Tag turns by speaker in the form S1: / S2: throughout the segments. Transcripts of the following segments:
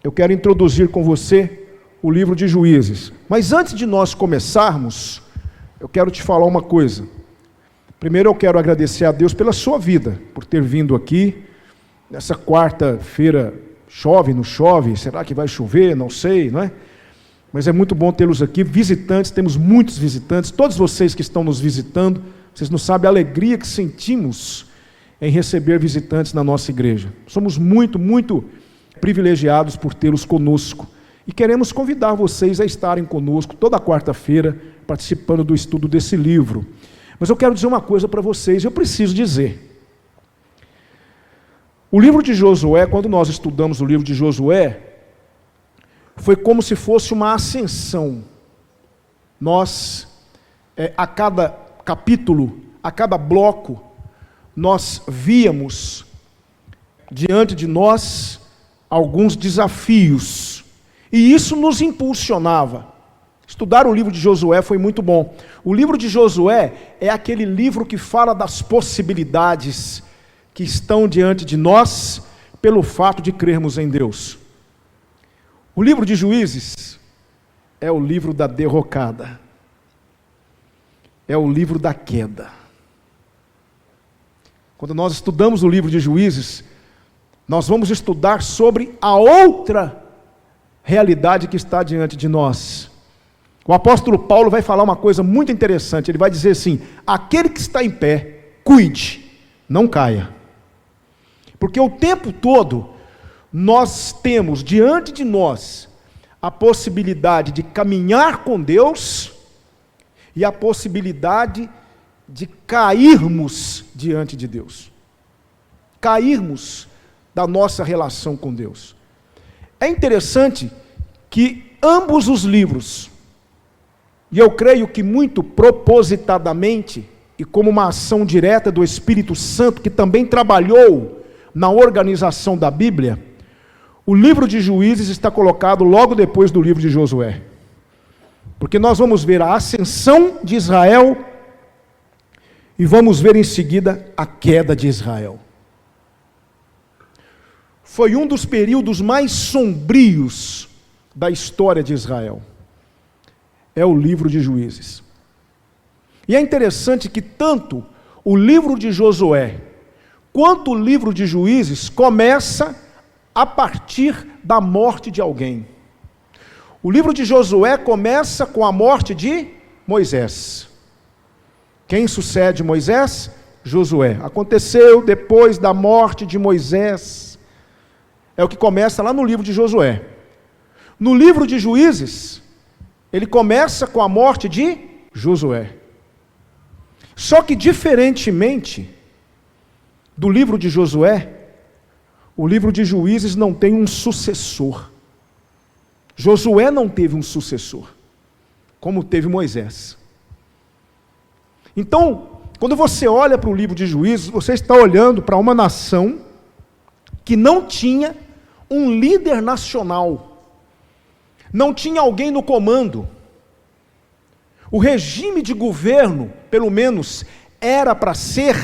S1: eu quero introduzir com você o livro de Juízes. Mas antes de nós começarmos, eu quero te falar uma coisa. Primeiro eu quero agradecer a Deus pela sua vida, por ter vindo aqui. Nessa quarta-feira, chove, não chove? Será que vai chover? Não sei, não é? Mas é muito bom tê-los aqui, visitantes, temos muitos visitantes, todos vocês que estão nos visitando, vocês não sabem a alegria que sentimos em receber visitantes na nossa igreja. Somos muito, muito privilegiados por tê-los conosco. E queremos convidar vocês a estarem conosco toda quarta-feira, participando do estudo desse livro. Mas eu quero dizer uma coisa para vocês, eu preciso dizer. O livro de Josué, quando nós estudamos o livro de Josué, foi como se fosse uma ascensão. Nós, a cada capítulo, a cada bloco, nós víamos diante de nós alguns desafios. E isso nos impulsionava. Estudar o livro de Josué foi muito bom. O livro de Josué é aquele livro que fala das possibilidades que estão diante de nós pelo fato de crermos em Deus. O livro de Juízes é o livro da derrocada. É o livro da queda. Quando nós estudamos o livro de Juízes, nós vamos estudar sobre a outra realidade que está diante de nós. O apóstolo Paulo vai falar uma coisa muito interessante. Ele vai dizer assim: aquele que está em pé, cuide, não caia. Porque o tempo todo nós temos diante de nós a possibilidade de caminhar com Deus e a possibilidade de cairmos diante de Deus. Cairmos da nossa relação com Deus. É interessante que ambos os livros, e eu creio que muito propositadamente, e como uma ação direta do Espírito Santo, que também trabalhou na organização da Bíblia, o livro de Juízes está colocado logo depois do livro de Josué. Porque nós vamos ver a ascensão de Israel e vamos ver em seguida a queda de Israel. Foi um dos períodos mais sombrios da história de Israel. É o livro de Juízes. E é interessante que tanto o livro de Josué quanto o livro de Juízes começa a partir da morte de alguém. O livro de Josué começa com a morte de Moisés. Quem sucede Moisés? Josué. Aconteceu depois da morte de Moisés. É o que começa lá no livro de Josué. No livro de Juízes, ele começa com a morte de Josué. Só que, diferentemente do livro de Josué, o livro de Juízes não tem um sucessor. Josué não teve um sucessor, como teve Moisés. Então, quando você olha para o livro de Juízes, você está olhando para uma nação que não tinha um líder nacional, não tinha alguém no comando. O regime de governo, pelo menos, era para ser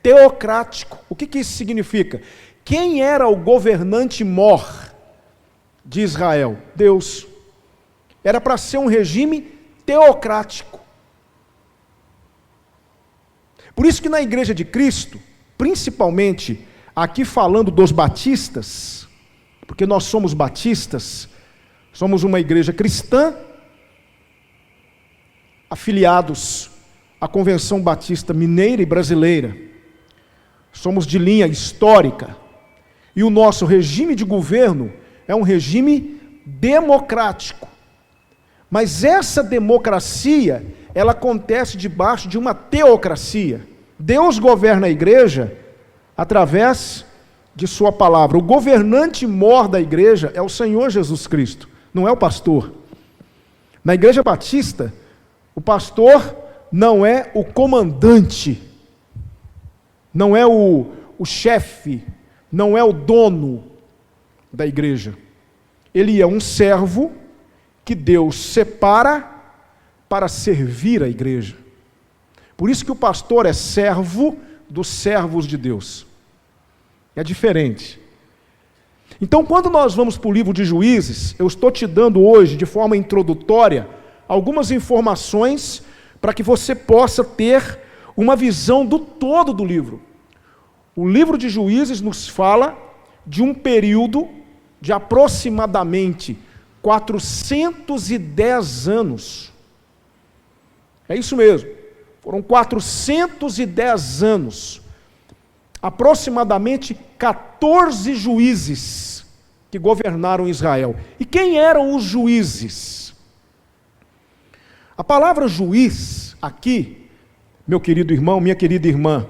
S1: teocrático. O que isso significa? Quem era o governante mor de Israel? Deus. Era para ser um regime teocrático. Por isso que na Igreja de Cristo, principalmente aqui falando dos batistas, porque nós somos batistas, somos uma igreja cristã, afiliados à Convenção Batista Mineira e Brasileira, somos de linha histórica, e o nosso regime de governo é um regime democrático. Mas essa democracia, ela acontece debaixo de uma teocracia. Deus governa a igreja através de sua palavra. O governante mor da igreja é o Senhor Jesus Cristo, não é o pastor. Na Igreja Batista, o pastor não é o comandante, não é o chefe, não é o dono da igreja. Ele é um servo que Deus separa para servir a igreja. Por isso que o pastor é servo dos servos de Deus. É diferente. Então, quando nós vamos para o livro de Juízes, eu estou te dando hoje, de forma introdutória, algumas informações para que você possa ter uma visão do todo do livro. O livro de Juízes nos fala de um período de aproximadamente 410 anos. É isso mesmo, foram 410 anos. Aproximadamente 14 juízes que governaram Israel. E quem eram os juízes? A palavra juiz aqui, meu querido irmão, minha querida irmã,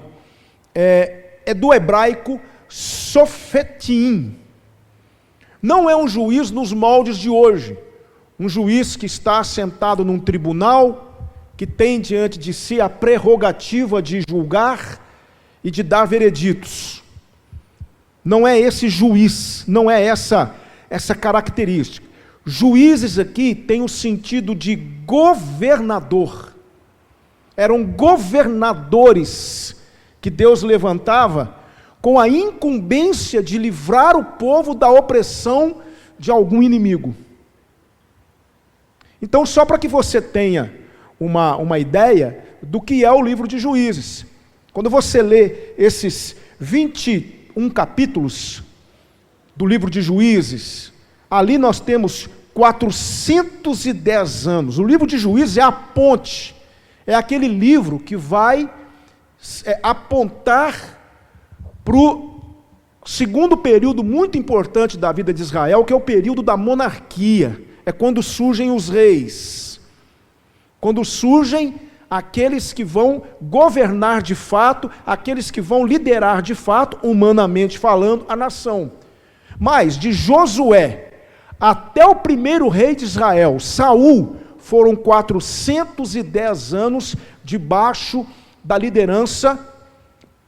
S1: é do hebraico sofetim. Não é um juiz nos moldes de hoje, um juiz que está sentado num tribunal, que tem diante de si a prerrogativa de julgar e de dar vereditos. Não é esse juiz, não é essa característica. Juízes aqui tem o sentido de governador. Eram governadores que Deus levantava com a incumbência de livrar o povo da opressão de algum inimigo. Então, só para que você tenha uma ideia do que é o livro de Juízes. Quando você lê esses 21 capítulos do livro de Juízes, ali nós temos 410 anos. O livro de Juízes é a ponte, é aquele livro que vai apontar para o segundo período muito importante da vida de Israel, que é o período da monarquia. É quando surgem os reis, quando surgem aqueles que vão governar de fato, aqueles que vão liderar de fato, humanamente falando, a nação. Mas de Josué até o primeiro rei de Israel, Saul, foram 410 anos debaixo da liderança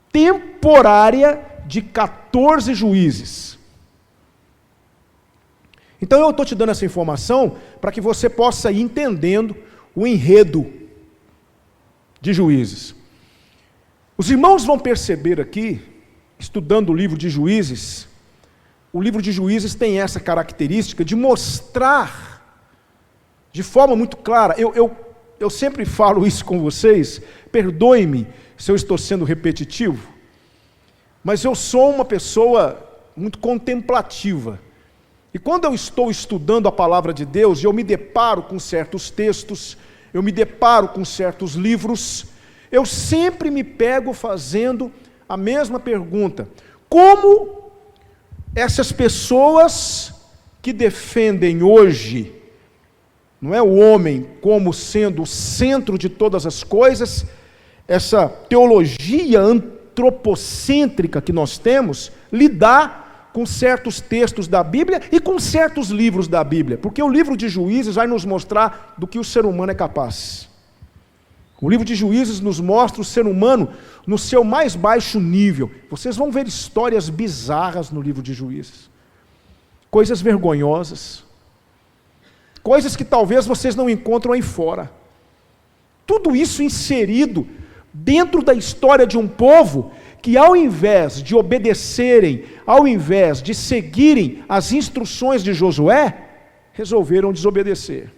S1: temporária de 14 juízes. Então eu estou te dando essa informação para que você possa ir entendendo o enredo de Juízes. Os irmãos vão perceber aqui, estudando o livro de Juízes, o livro de Juízes tem essa característica de mostrar de forma muito clara. Eu sempre falo isso com vocês, perdoe-me se eu estou sendo repetitivo, mas eu sou uma pessoa muito contemplativa. E quando eu estou estudando a palavra de Deus, e eu me deparo com certos textos, eu me deparo com certos livros, eu sempre me pego fazendo a mesma pergunta: como essas pessoas que defendem hoje, não é o homem como sendo o centro de todas as coisas, essa teologia antropocêntrica que nós temos, lidar com certos textos da Bíblia e com certos livros da Bíblia, porque o livro de Juízes vai nos mostrar do que o ser humano é capaz. O livro de Juízes nos mostra o ser humano no seu mais baixo nível. Vocês vão ver histórias bizarras no livro de Juízes, coisas vergonhosas, coisas que talvez vocês não encontram aí fora. Tudo isso inserido dentro da história de um povo que, ao invés de obedecerem, ao invés de seguirem as instruções de Josué, resolveram desobedecer.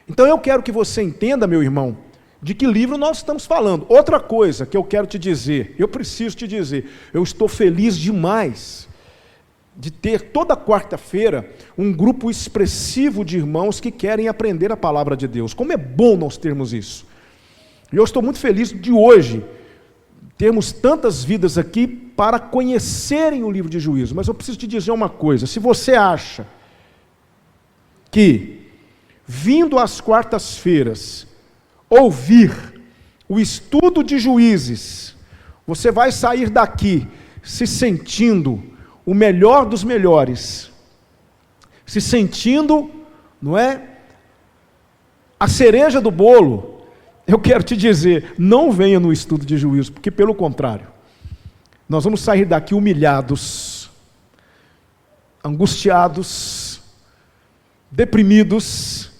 S1: Então eu quero que você entenda, meu irmão, de que livro nós estamos falando. Outra coisa que eu quero te dizer, eu preciso te dizer, eu estou feliz demais de ter toda quarta-feira um grupo expressivo de irmãos que querem aprender a palavra de Deus. Como é bom nós termos isso. E eu estou muito feliz de hoje termos tantas vidas aqui para conhecerem o livro de Juízo. Mas eu preciso te dizer uma coisa: se você acha que, vindo às quartas-feiras, ouvir o estudo de Juízes, você vai sair daqui se sentindo o melhor dos melhores, se sentindo, não é, a cereja do bolo, eu quero te dizer, não venha no estudo de Juízo, porque pelo contrário, nós vamos sair daqui humilhados, angustiados, deprimidos,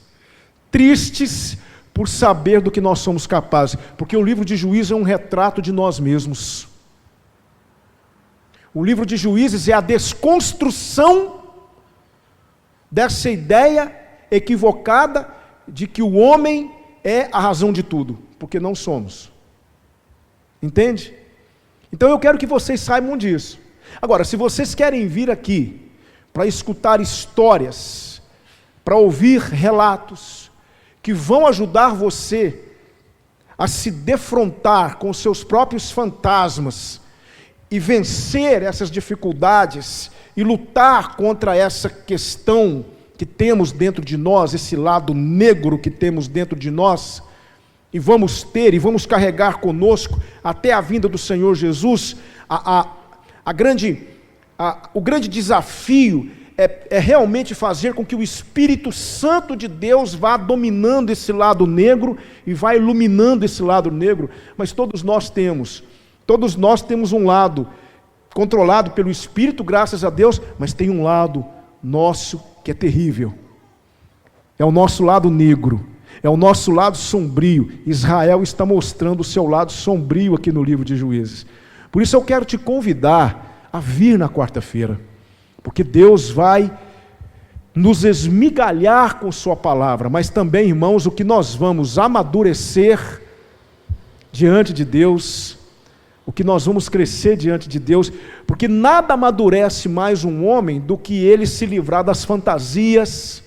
S1: tristes, por saber do que nós somos capazes, porque o livro de Juízo é um retrato de nós mesmos. O livro de Juízes é a desconstrução dessa ideia equivocada de que o homem é a razão de tudo, porque não somos. Entende? Então eu quero que vocês saibam disso. Agora, se vocês querem vir aqui para escutar histórias, para ouvir relatos que vão ajudar você a se defrontar com os seus próprios fantasmas e vencer essas dificuldades e lutar contra essa questão que temos dentro de nós, esse lado negro que temos dentro de nós, e vamos ter e vamos carregar conosco até a vinda do Senhor Jesus, o grande desafio é realmente fazer com que o Espírito Santo de Deus vá dominando esse lado negro e vá iluminando esse lado negro, mas todos nós temos um lado controlado pelo Espírito, graças a Deus, mas tem um lado nosso que é terrível, é o nosso lado negro, é o nosso lado sombrio. Israel está mostrando o seu lado sombrio aqui no livro de Juízes. Por isso eu quero te convidar a vir na quarta-feira, porque Deus vai nos esmigalhar com sua palavra, mas também, irmãos, o que nós vamos amadurecer diante de Deus, o que nós vamos crescer diante de Deus, porque nada amadurece mais um homem do que ele se livrar das fantasias,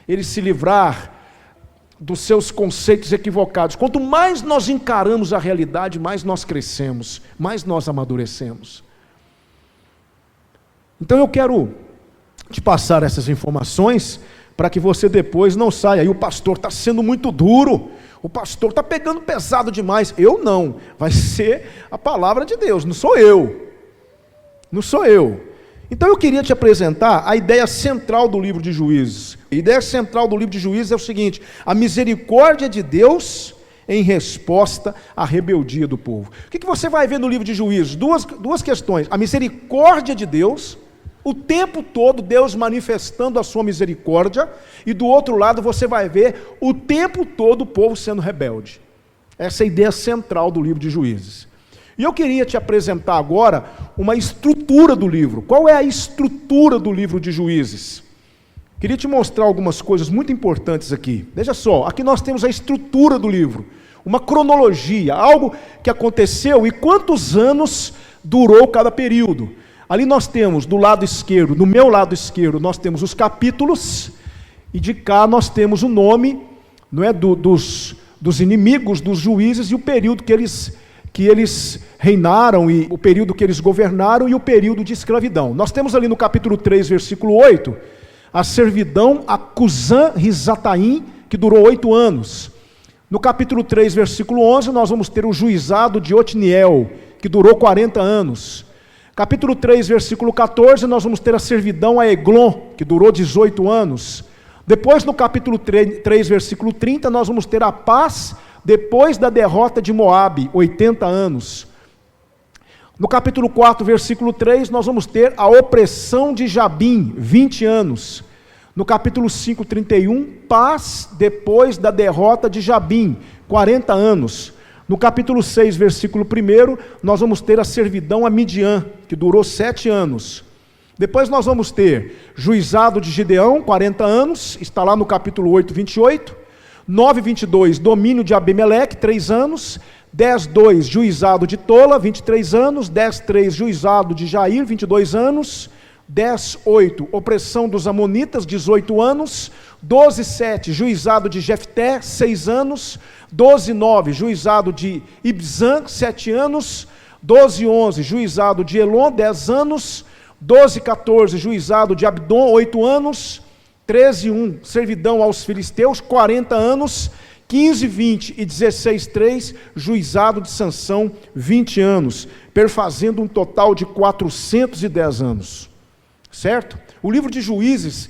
S1: ele se livrar dos seus conceitos equivocados. Quanto mais nós encaramos a realidade, mais nós crescemos, mais nós amadurecemos. Então eu quero te passar essas informações para que você depois não saia aí, o pastor está sendo muito duro, o pastor está pegando pesado demais. Eu não, vai ser a palavra de Deus, não sou eu. Então eu queria te apresentar a ideia central do livro de Juízes. A ideia central do livro de Juízes é o seguinte: a misericórdia de Deus em resposta à rebeldia do povo. O que você vai ver no livro de Juízes? Duas questões: a misericórdia de Deus, o tempo todo Deus manifestando a sua misericórdia, e do outro lado você vai ver o tempo todo o povo sendo rebelde. Essa é a ideia central do livro de Juízes. E eu queria te apresentar agora uma estrutura do livro. Qual é a estrutura do livro de Juízes? Queria te mostrar algumas coisas muito importantes aqui. Veja só, aqui nós temos a estrutura do livro, uma cronologia, algo que aconteceu e quantos anos durou cada período. Ali nós temos do lado esquerdo, no meu lado esquerdo, nós temos os capítulos, e de cá nós temos o nome, não é, dos inimigos, dos juízes, e o período que eles reinaram, e o período que eles governaram, e o período de escravidão. Nós temos ali no capítulo 3, versículo 8, a servidão a Cusã-Risataim, que durou 8 anos. No capítulo 3, versículo 11, nós vamos ter o juizado de Otniel, que durou 40 anos. Capítulo 3, versículo 14, nós vamos ter a servidão a Eglon, que durou 18 anos. Depois, no capítulo 3, versículo 30, nós vamos ter a paz depois da derrota de Moabe, 80 anos. No capítulo 4, versículo 3, nós vamos ter a opressão de Jabim, 20 anos. No capítulo 5, 31, paz depois da derrota de Jabim, 40 anos. No capítulo 6, versículo 1, nós vamos ter a servidão a Midian, que durou 7 anos. Depois nós vamos ter juizado de Gideão, 40 anos, está lá no capítulo 8, 28. 9:22, domínio de Abimeleque, 3 anos. 10:2, juizado de Tola, 23 anos. 10:3, juizado de Jair, 22 anos. 10:8, opressão dos amonitas, 18 anos. 12:7, juizado de Jefté, 6 anos. 12:9, juizado de Ibzan, 7 anos. 12:11, juizado de Elon, 10 anos. 12:14, juizado de Abdon, 8 anos. 13:1, servidão aos filisteus, 40 anos. 15:20 e 16:3, juizado de Sansão, 20 anos, perfazendo um total de 410 anos. Certo? O livro de Juízes,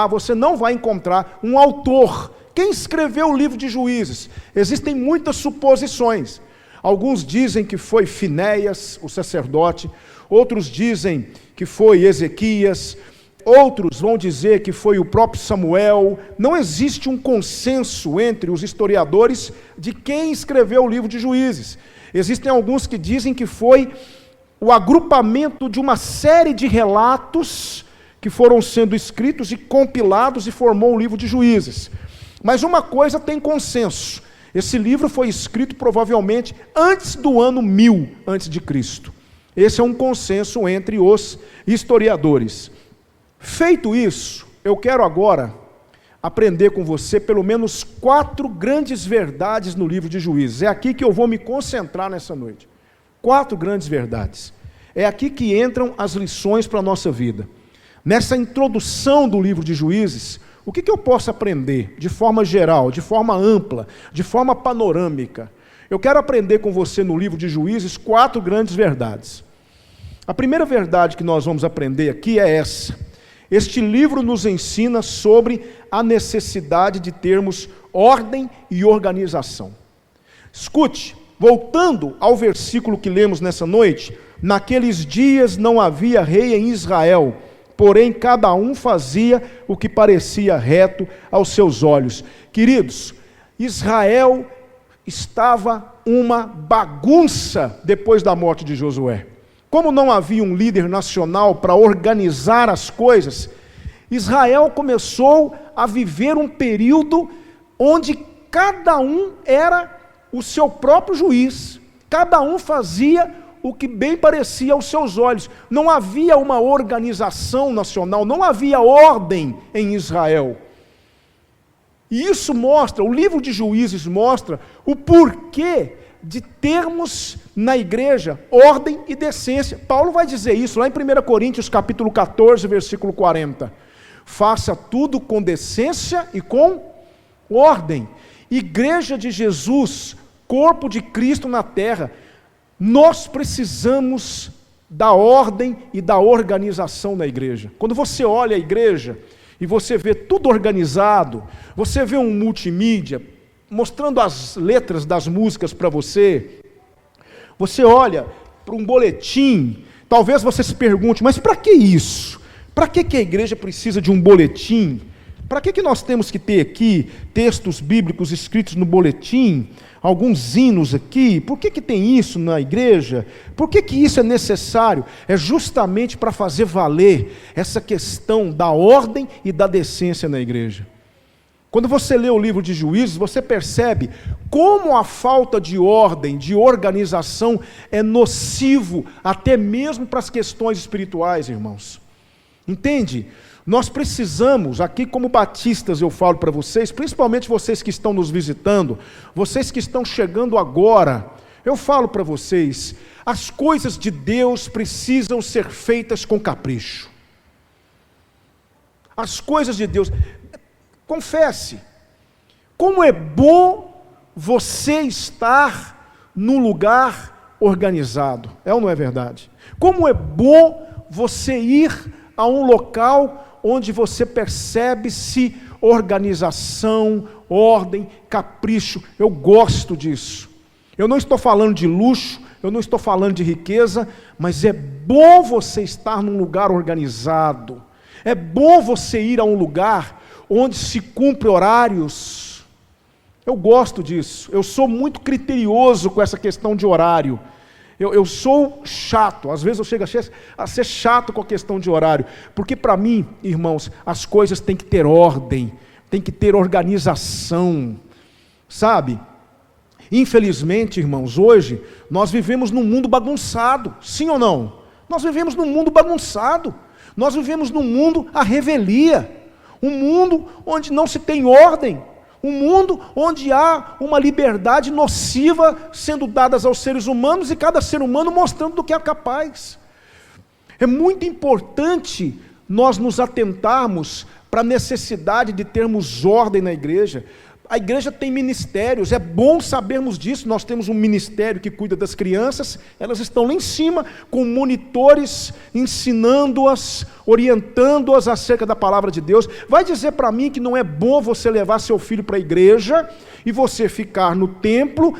S1: você não vai encontrar um autor. Quem escreveu o livro de Juízes? Existem muitas suposições. Alguns dizem que foi Finéias, o sacerdote. Outros dizem que foi Ezequias. Outros vão dizer que foi o próprio Samuel. Não existe um consenso entre os historiadores de quem escreveu o livro de Juízes. Existem alguns que dizem que foi o agrupamento de uma série de relatos que foram sendo escritos e compilados e formou o livro de Juízes. Mas uma coisa tem consenso: esse livro foi escrito provavelmente antes do ano 1000 a.C. Esse é um consenso entre os historiadores. Feito isso, eu quero agora aprender com você pelo menos 4 grandes verdades no livro de Juízes. É aqui que eu vou me concentrar nessa noite. 4 grandes verdades. É aqui que entram as lições para a nossa vida. Nessa introdução do livro de Juízes, o que eu posso aprender de forma geral, de forma ampla, de forma panorâmica? Eu quero aprender com você no livro de Juízes 4 grandes verdades. A primeira verdade que nós vamos aprender aqui é essa: este livro nos ensina sobre a necessidade de termos ordem e organização. Escute, voltando ao versículo que lemos nessa noite: naqueles dias não havia rei em Israel, porém cada um fazia o que parecia reto aos seus olhos. Queridos, Israel estava uma bagunça depois da morte de Josué. Como não havia um líder nacional para organizar as coisas, Israel começou a viver um período onde cada um era o seu próprio juiz, cada um fazia o que bem parecia aos seus olhos. Não havia uma organização nacional, não havia ordem em Israel. E isso mostra, o livro de Juízes mostra o porquê de termos na igreja ordem e decência. Paulo vai dizer isso lá em 1 Coríntios capítulo 14, versículo 40. Faça tudo com decência e com ordem. Igreja de Jesus, corpo de Cristo na terra, nós precisamos da ordem e da organização na igreja. Quando você olha a igreja e você vê tudo organizado, você vê um multimídia mostrando as letras das músicas para você, você olha para um boletim, talvez você se pergunte, mas para que isso? Para que a igreja precisa de um boletim? Para que nós temos que ter aqui textos bíblicos escritos no boletim, alguns hinos aqui? Por que tem isso na igreja? Por que isso é necessário? É justamente para fazer valer essa questão da ordem e da decência na igreja. Quando você lê o livro de Juízes, você percebe como a falta de ordem, de organização é nocivo até mesmo para as questões espirituais, irmãos. Entende? Nós precisamos, aqui como batistas eu falo para vocês, principalmente vocês que estão nos visitando, vocês que estão chegando agora, eu falo para vocês, as coisas de Deus precisam ser feitas com capricho. As coisas de Deus, confesse, como é bom você estar num lugar organizado, é ou não é verdade? Como é bom você ir a um local onde você percebe-se organização, ordem, capricho. Eu gosto disso. Eu não estou falando de luxo, eu não estou falando de riqueza, mas é bom você estar num lugar organizado. É bom você ir a um lugar onde se cumpre horários. Eu gosto disso. Eu sou muito criterioso com essa questão de horário. Eu sou chato, às vezes eu chego a ser chato com a questão de horário, porque para mim, irmãos, as coisas têm que ter ordem, tem que ter organização, sabe? Infelizmente, irmãos, hoje nós vivemos num mundo bagunçado, sim ou não? Nós vivemos num mundo bagunçado, nós vivemos num mundo à revelia, um mundo onde não se tem ordem, um mundo onde há uma liberdade nociva sendo dadas aos seres humanos e cada ser humano mostrando do que é capaz. É muito importante nós nos atentarmos para a necessidade de termos ordem na igreja. A igreja tem ministérios, é bom sabermos disso. Nós temos um ministério que cuida das crianças, elas estão lá em cima com monitores, ensinando-as, orientando-as acerca da palavra de Deus. Vai dizer para mim que não é bom você levar seu filho para a igreja e você ficar no templo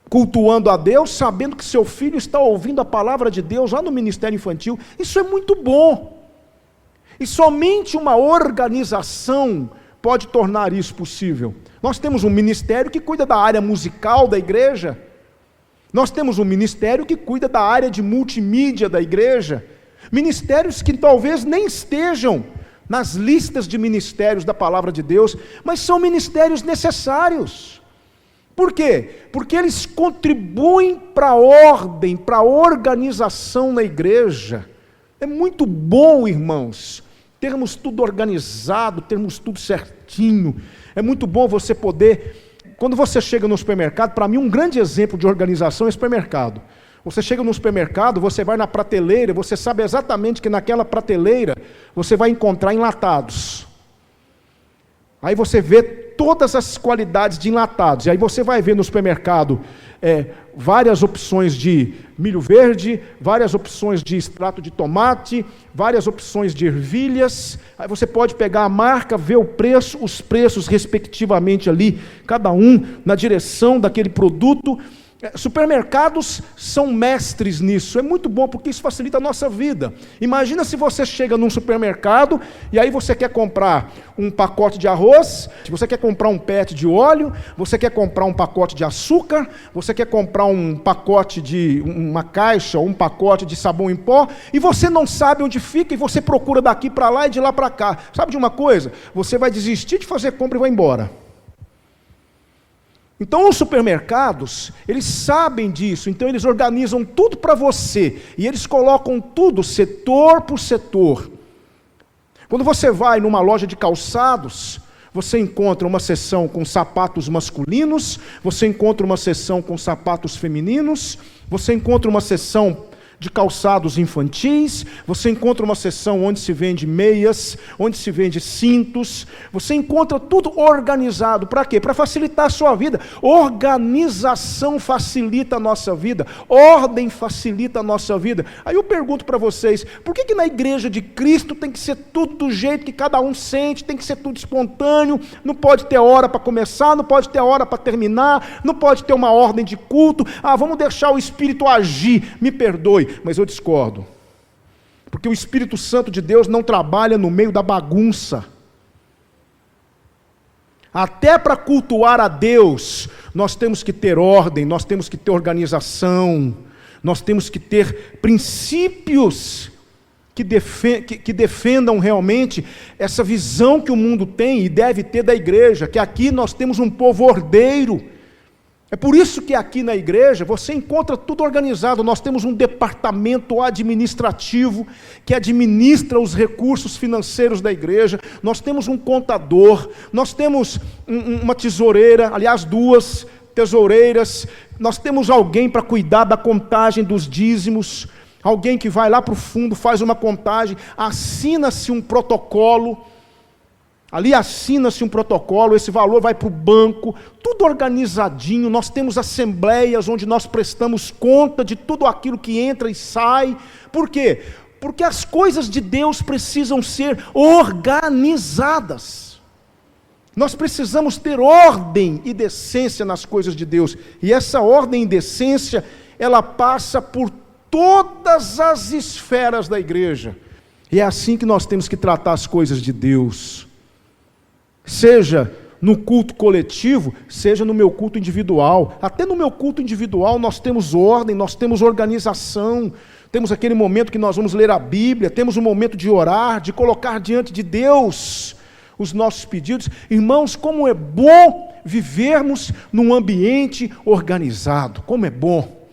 S1: cultuando a Deus, sabendo que seu filho está ouvindo a palavra de Deus lá no ministério infantil? Isso é muito bom. E somente uma organização pode tornar isso possível. Nós temos um ministério que cuida da área musical da igreja, Nós temos um ministério que cuida da área de multimídia da igreja, ministérios que talvez nem estejam nas listas de ministérios da palavra de Deus, mas são ministérios necessários. Por quê? Porque eles contribuem para a ordem, para a organização na igreja. É muito bom, irmãos, termos tudo organizado, termos tudo certinho. É muito bom você poder, quando você chega no supermercado, para mim um grande exemplo de organização é o supermercado. Você chega no supermercado, você vai na prateleira, você sabe exatamente que naquela prateleira você vai encontrar enlatados. Aí você vê todas as qualidades de enlatados. E aí você vai ver no supermercado várias opções de milho verde, várias opções de extrato de tomate, várias opções de ervilhas. Aí você pode pegar a marca, ver o preço, os preços respectivamente ali, cada um na direção daquele produto. Supermercados são mestres nisso, é muito bom porque isso facilita a nossa vida. Imagina se você chega num supermercado e aí você quer comprar um pacote de arroz, você quer comprar um pet de óleo, você quer comprar um pacote de açúcar, você quer comprar um pacote de uma caixa ou um pacote de sabão em pó e você não sabe onde fica e você procura daqui para lá e de lá para cá. Sabe de uma coisa? Você vai desistir de fazer compra e vai embora. Então os supermercados, eles sabem disso, então eles organizam tudo para você, e eles colocam tudo setor por setor. Quando você vai numa loja de calçados, você encontra uma seção com sapatos masculinos, você encontra uma seção com sapatos femininos, você encontra uma seção de calçados infantis, você encontra uma seção onde se vende meias, onde se vende cintos, você encontra tudo organizado. Para quê? Para facilitar a sua vida. Organização facilita a nossa vida, ordem facilita a nossa vida. Aí eu pergunto para vocês, por que na igreja de Cristo tem que ser tudo do jeito que cada um sente, tem que ser tudo espontâneo, não pode ter hora para começar, não pode ter hora para terminar, não pode ter uma ordem de culto, vamos deixar o Espírito agir, me perdoe, mas eu discordo, porque o Espírito Santo de Deus não trabalha no meio da bagunça. Até para cultuar a Deus, nós temos que ter ordem, nós temos que ter organização, nós temos que ter princípios que defendam realmente essa visão que o mundo tem e deve ter da igreja, que aqui nós temos um povo ordeiro. É por isso que aqui na igreja você encontra tudo organizado. Nós temos um departamento administrativo que administra os recursos financeiros da igreja. Nós temos um contador, nós temos uma tesoureira, aliás, duas tesoureiras. Nós temos alguém para cuidar da contagem dos dízimos, alguém que vai lá para o fundo, faz uma contagem, assina-se um protocolo. Ali assina-se um protocolo, esse valor vai para o banco, tudo organizadinho. Nós temos assembleias onde nós prestamos conta de tudo aquilo que entra e sai. Por quê? Porque as coisas de Deus precisam ser organizadas. Nós precisamos ter ordem e decência nas coisas de Deus. E essa ordem e decência, ela passa por todas as esferas da igreja. E é assim que nós temos que tratar as coisas de Deus. Seja no culto coletivo, seja no meu culto individual. Até no meu culto individual nós temos ordem, nós temos organização. Temos aquele momento que nós vamos ler a Bíblia, temos um momento de orar, de colocar diante de Deus os nossos pedidos. Irmãos, como é bom vivermos num ambiente organizado. Como é bom.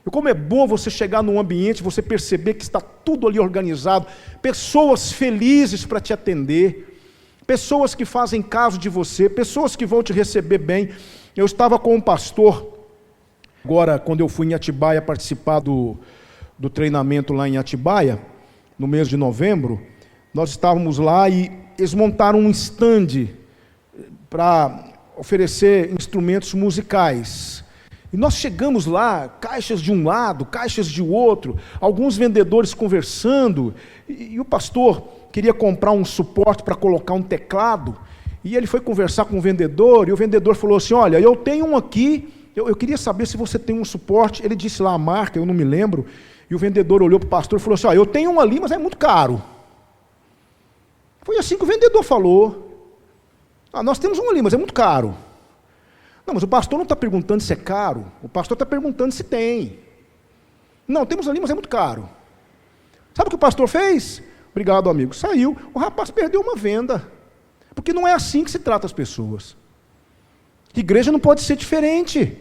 S1: E como é bom você chegar num ambiente, você perceber que está tudo ali organizado. Pessoas felizes para te atender. Pessoas que fazem caso de você, pessoas que vão te receber bem. Eu estava com um pastor, agora quando eu fui em Atibaia participar do treinamento lá em Atibaia, no mês de novembro, nós estávamos lá e eles montaram um stand para oferecer instrumentos musicais. E nós chegamos lá, caixas de um lado, caixas de outro, alguns vendedores conversando, e o pastor queria comprar um suporte para colocar um teclado, e ele foi conversar com o vendedor, e o vendedor falou assim, olha, eu tenho um aqui, eu queria saber se você tem um suporte. Ele disse lá a marca, eu não me lembro, e o vendedor olhou para o pastor e falou assim, eu tenho um ali, mas é muito caro. Foi assim que o vendedor falou, nós temos um ali, mas é muito caro. Não, mas o pastor não está perguntando se é caro, o pastor está perguntando se tem. Não, temos ali, mas é muito caro. Sabe o que o pastor fez? Obrigado, amigo. Saiu, o rapaz perdeu uma venda. Porque não é assim que se trata as pessoas. Igreja não pode ser diferente.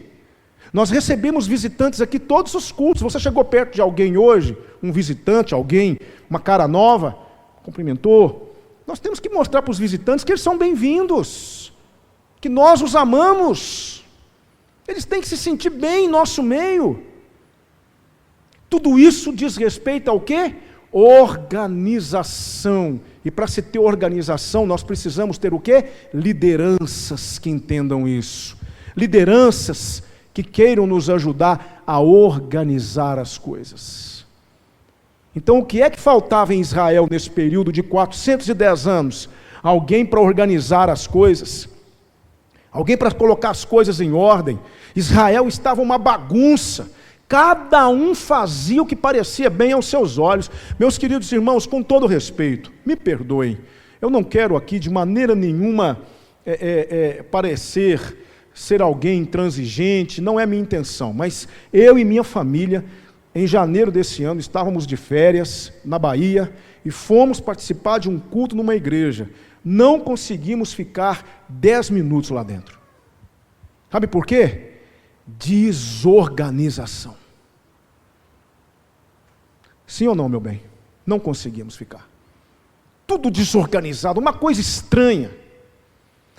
S1: Nós recebemos visitantes aqui todos os cultos. Você chegou perto de alguém hoje, um visitante, alguém, uma cara nova, cumprimentou. Nós temos que mostrar para os visitantes que eles são bem-vindos, que nós os amamos. Eles têm que se sentir bem em nosso meio. Tudo isso diz respeito ao quê? Organização. E para se ter organização, nós precisamos ter o quê? Lideranças que entendam isso. Lideranças que queiram nos ajudar a organizar as coisas. Então, o que é que faltava em Israel nesse período de 410 anos? Alguém para organizar as coisas. Alguém para colocar as coisas em ordem. Israel estava uma bagunça. Cada um fazia o que parecia bem aos seus olhos. Meus queridos irmãos, com todo respeito, me perdoem. Eu não quero aqui de maneira nenhuma parecer ser alguém intransigente, não é minha intenção. Mas eu e minha família, em janeiro desse ano, estávamos de férias na Bahia e fomos participar de um culto numa igreja. Não conseguimos ficar 10 minutos lá dentro. Sabe por quê? Desorganização. Sim ou não, meu bem? Não conseguimos ficar. Tudo desorganizado, uma coisa estranha.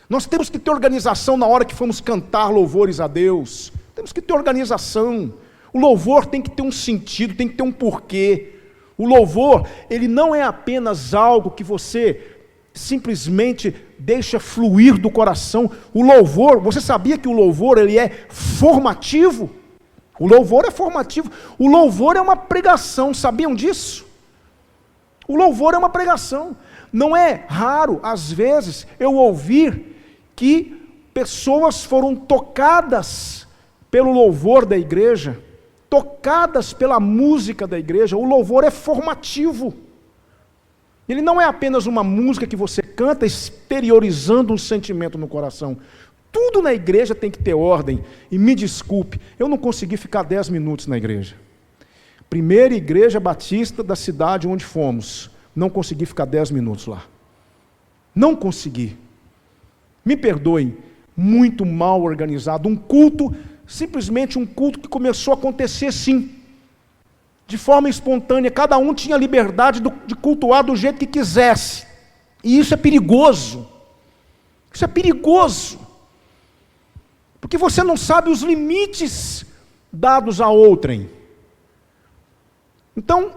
S1: Nós temos que ter organização na hora que formos cantar louvores a Deus. Temos que ter organização. O louvor tem que ter um sentido, tem que ter um porquê. O louvor, ele não é apenas algo que você simplesmente deixa fluir do coração. O louvor, você sabia que o louvor ele é formativo? O louvor é formativo. O louvor é uma pregação, sabiam disso? O louvor é uma pregação. Não é raro, às vezes, eu ouvir que pessoas foram tocadas pelo louvor da igreja, tocadas pela música da igreja. O louvor é formativo. Ele não é apenas uma música que você canta exteriorizando um sentimento no coração. Tudo na igreja tem que ter ordem. E me desculpe, eu não consegui ficar 10 minutos na igreja. Primeira igreja batista da cidade onde fomos. Não consegui ficar 10 minutos lá. Não consegui. Me perdoem, muito mal organizado. Um culto, simplesmente um culto que começou a acontecer assim, de forma espontânea. Cada um tinha liberdade de cultuar do jeito que quisesse. E isso é perigoso. Isso é perigoso. Porque você não sabe os limites dados a outrem. Então,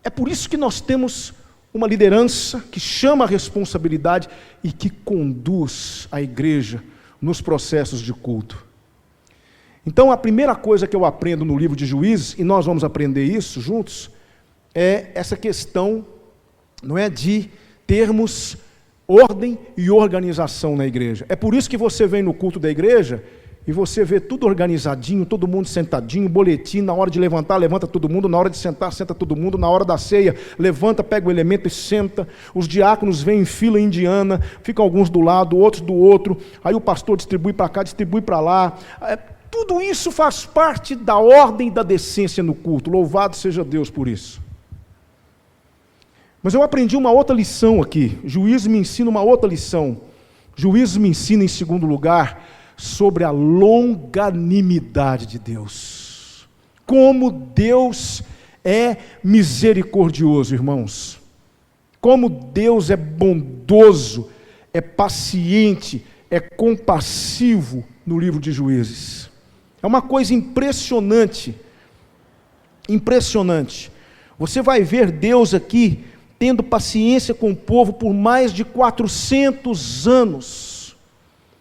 S1: é por isso que nós temos uma liderança que chama a responsabilidade e que conduz a igreja nos processos de culto. Então, a primeira coisa que eu aprendo no livro de Juízes, e nós vamos aprender isso juntos, é essa questão, não é, de termos ordem e organização na igreja. É por isso que você vem no culto da igreja e você vê tudo organizadinho, todo mundo sentadinho, boletim, na hora de levantar, levanta todo mundo, na hora de sentar, senta todo mundo, na hora da ceia, levanta, pega o elemento e senta. Os diáconos vêm em fila indiana, ficam alguns do lado, outros do outro, aí o pastor distribui para cá, distribui para lá. Tudo isso faz parte da ordem e da decência no culto. Louvado seja Deus por isso. Mas eu aprendi uma outra lição aqui. Juízes me ensina uma outra lição. Juízes me ensina, em segundo lugar, sobre a longanimidade de Deus. Como Deus é misericordioso, irmãos. Como Deus é bondoso, é paciente, é compassivo no livro de Juízes. É uma coisa impressionante. Impressionante. Você vai ver Deus aqui tendo paciência com o povo por mais de 400 anos.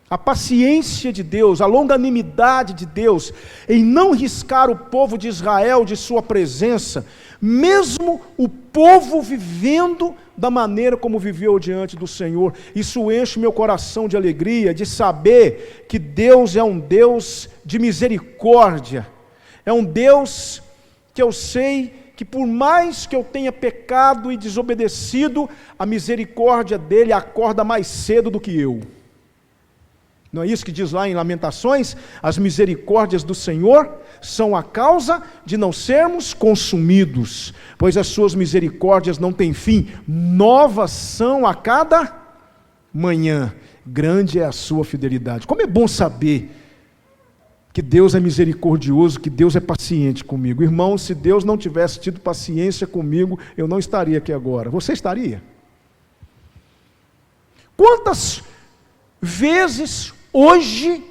S1: A paciência de Deus, a longanimidade de Deus, em não riscar o povo de Israel de sua presença, mesmo o povo vivendo da maneira como viveu diante do Senhor. Isso enche meu coração de alegria, de saber que Deus é um Deus de misericórdia, é um Deus que eu sei que por mais que eu tenha pecado e desobedecido, a misericórdia dele acorda mais cedo do que eu. Não é isso que diz lá em Lamentações? As misericórdias do Senhor são a causa de não sermos consumidos, pois as suas misericórdias não têm fim, novas são a cada manhã, grande é a sua fidelidade. Como é bom saber que Deus é misericordioso, que Deus é paciente comigo. Irmão, se Deus não tivesse tido paciência comigo, eu não estaria aqui agora. Você estaria? Quantas vezes hoje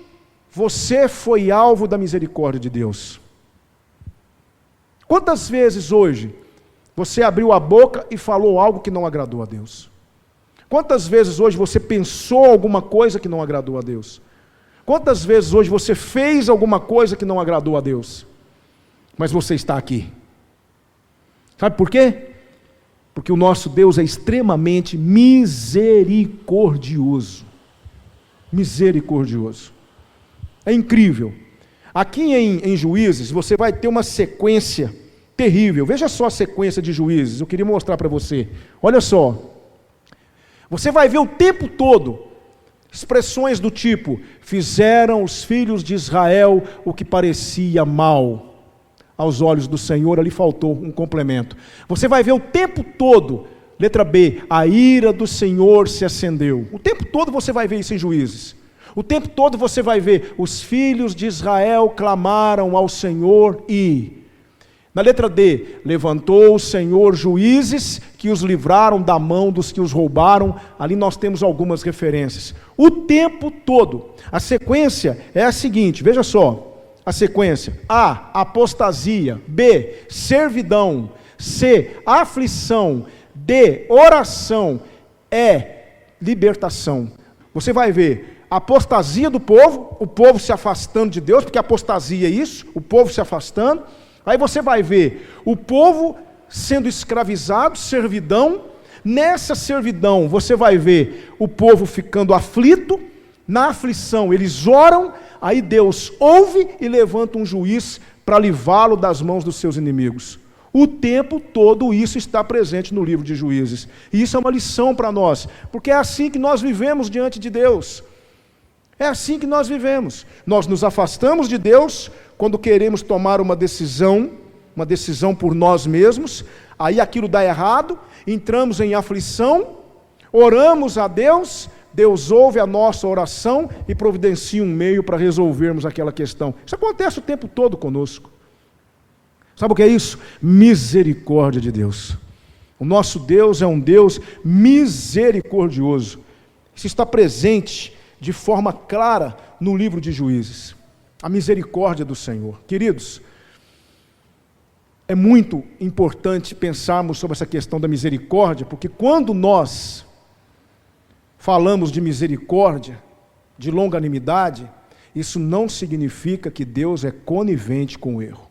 S1: você foi alvo da misericórdia de Deus? Quantas vezes hoje você abriu a boca e falou algo que não agradou a Deus? Quantas vezes hoje você pensou alguma coisa que não agradou a Deus? Quantas vezes hoje você fez alguma coisa que não agradou a Deus? Mas você está aqui. Sabe por quê? Porque o nosso Deus é extremamente misericordioso. Misericordioso. É incrível. Aqui em Juízes, você vai ter uma sequência terrível. Veja só a sequência de Juízes, eu queria mostrar para você. Olha só. Você vai ver o tempo todo expressões do tipo: fizeram os filhos de Israel o que parecia mal aos olhos do Senhor. Ali faltou um complemento. Você vai ver o tempo todo, letra B, a ira do Senhor se acendeu. O tempo todo você vai ver isso em Juízes. O tempo todo você vai ver, os filhos de Israel clamaram ao Senhor e... Na letra D, levantou o Senhor juízes que os livraram da mão dos que os roubaram. Ali nós temos algumas referências. O tempo todo. A sequência é a seguinte, veja só. A sequência: A, apostasia. B, servidão. C, aflição. D, oração. E, libertação. Você vai ver a apostasia do povo, o povo se afastando de Deus, porque apostasia é isso, o povo se afastando. Aí você vai ver o povo sendo escravizado, servidão. Nessa servidão você vai ver o povo ficando aflito. Na aflição eles oram, aí Deus ouve e levanta um juiz para livrá-lo das mãos dos seus inimigos. O tempo todo isso está presente no livro de Juízes. E isso é uma lição para nós, porque é assim que nós vivemos diante de Deus. É assim que nós vivemos. Nós nos afastamos de Deus quando queremos tomar uma decisão por nós mesmos, aí aquilo dá errado, entramos em aflição, oramos a Deus, Deus ouve a nossa oração e providencia um meio para resolvermos aquela questão. Isso acontece o tempo todo conosco. Sabe o que é isso? Misericórdia de Deus. O nosso Deus é um Deus misericordioso. Isso está presente de forma clara no livro de Juízes. A misericórdia do Senhor. Queridos, é muito importante pensarmos sobre essa questão da misericórdia, porque quando nós falamos de misericórdia, de longanimidade, isso não significa que Deus é conivente com o erro.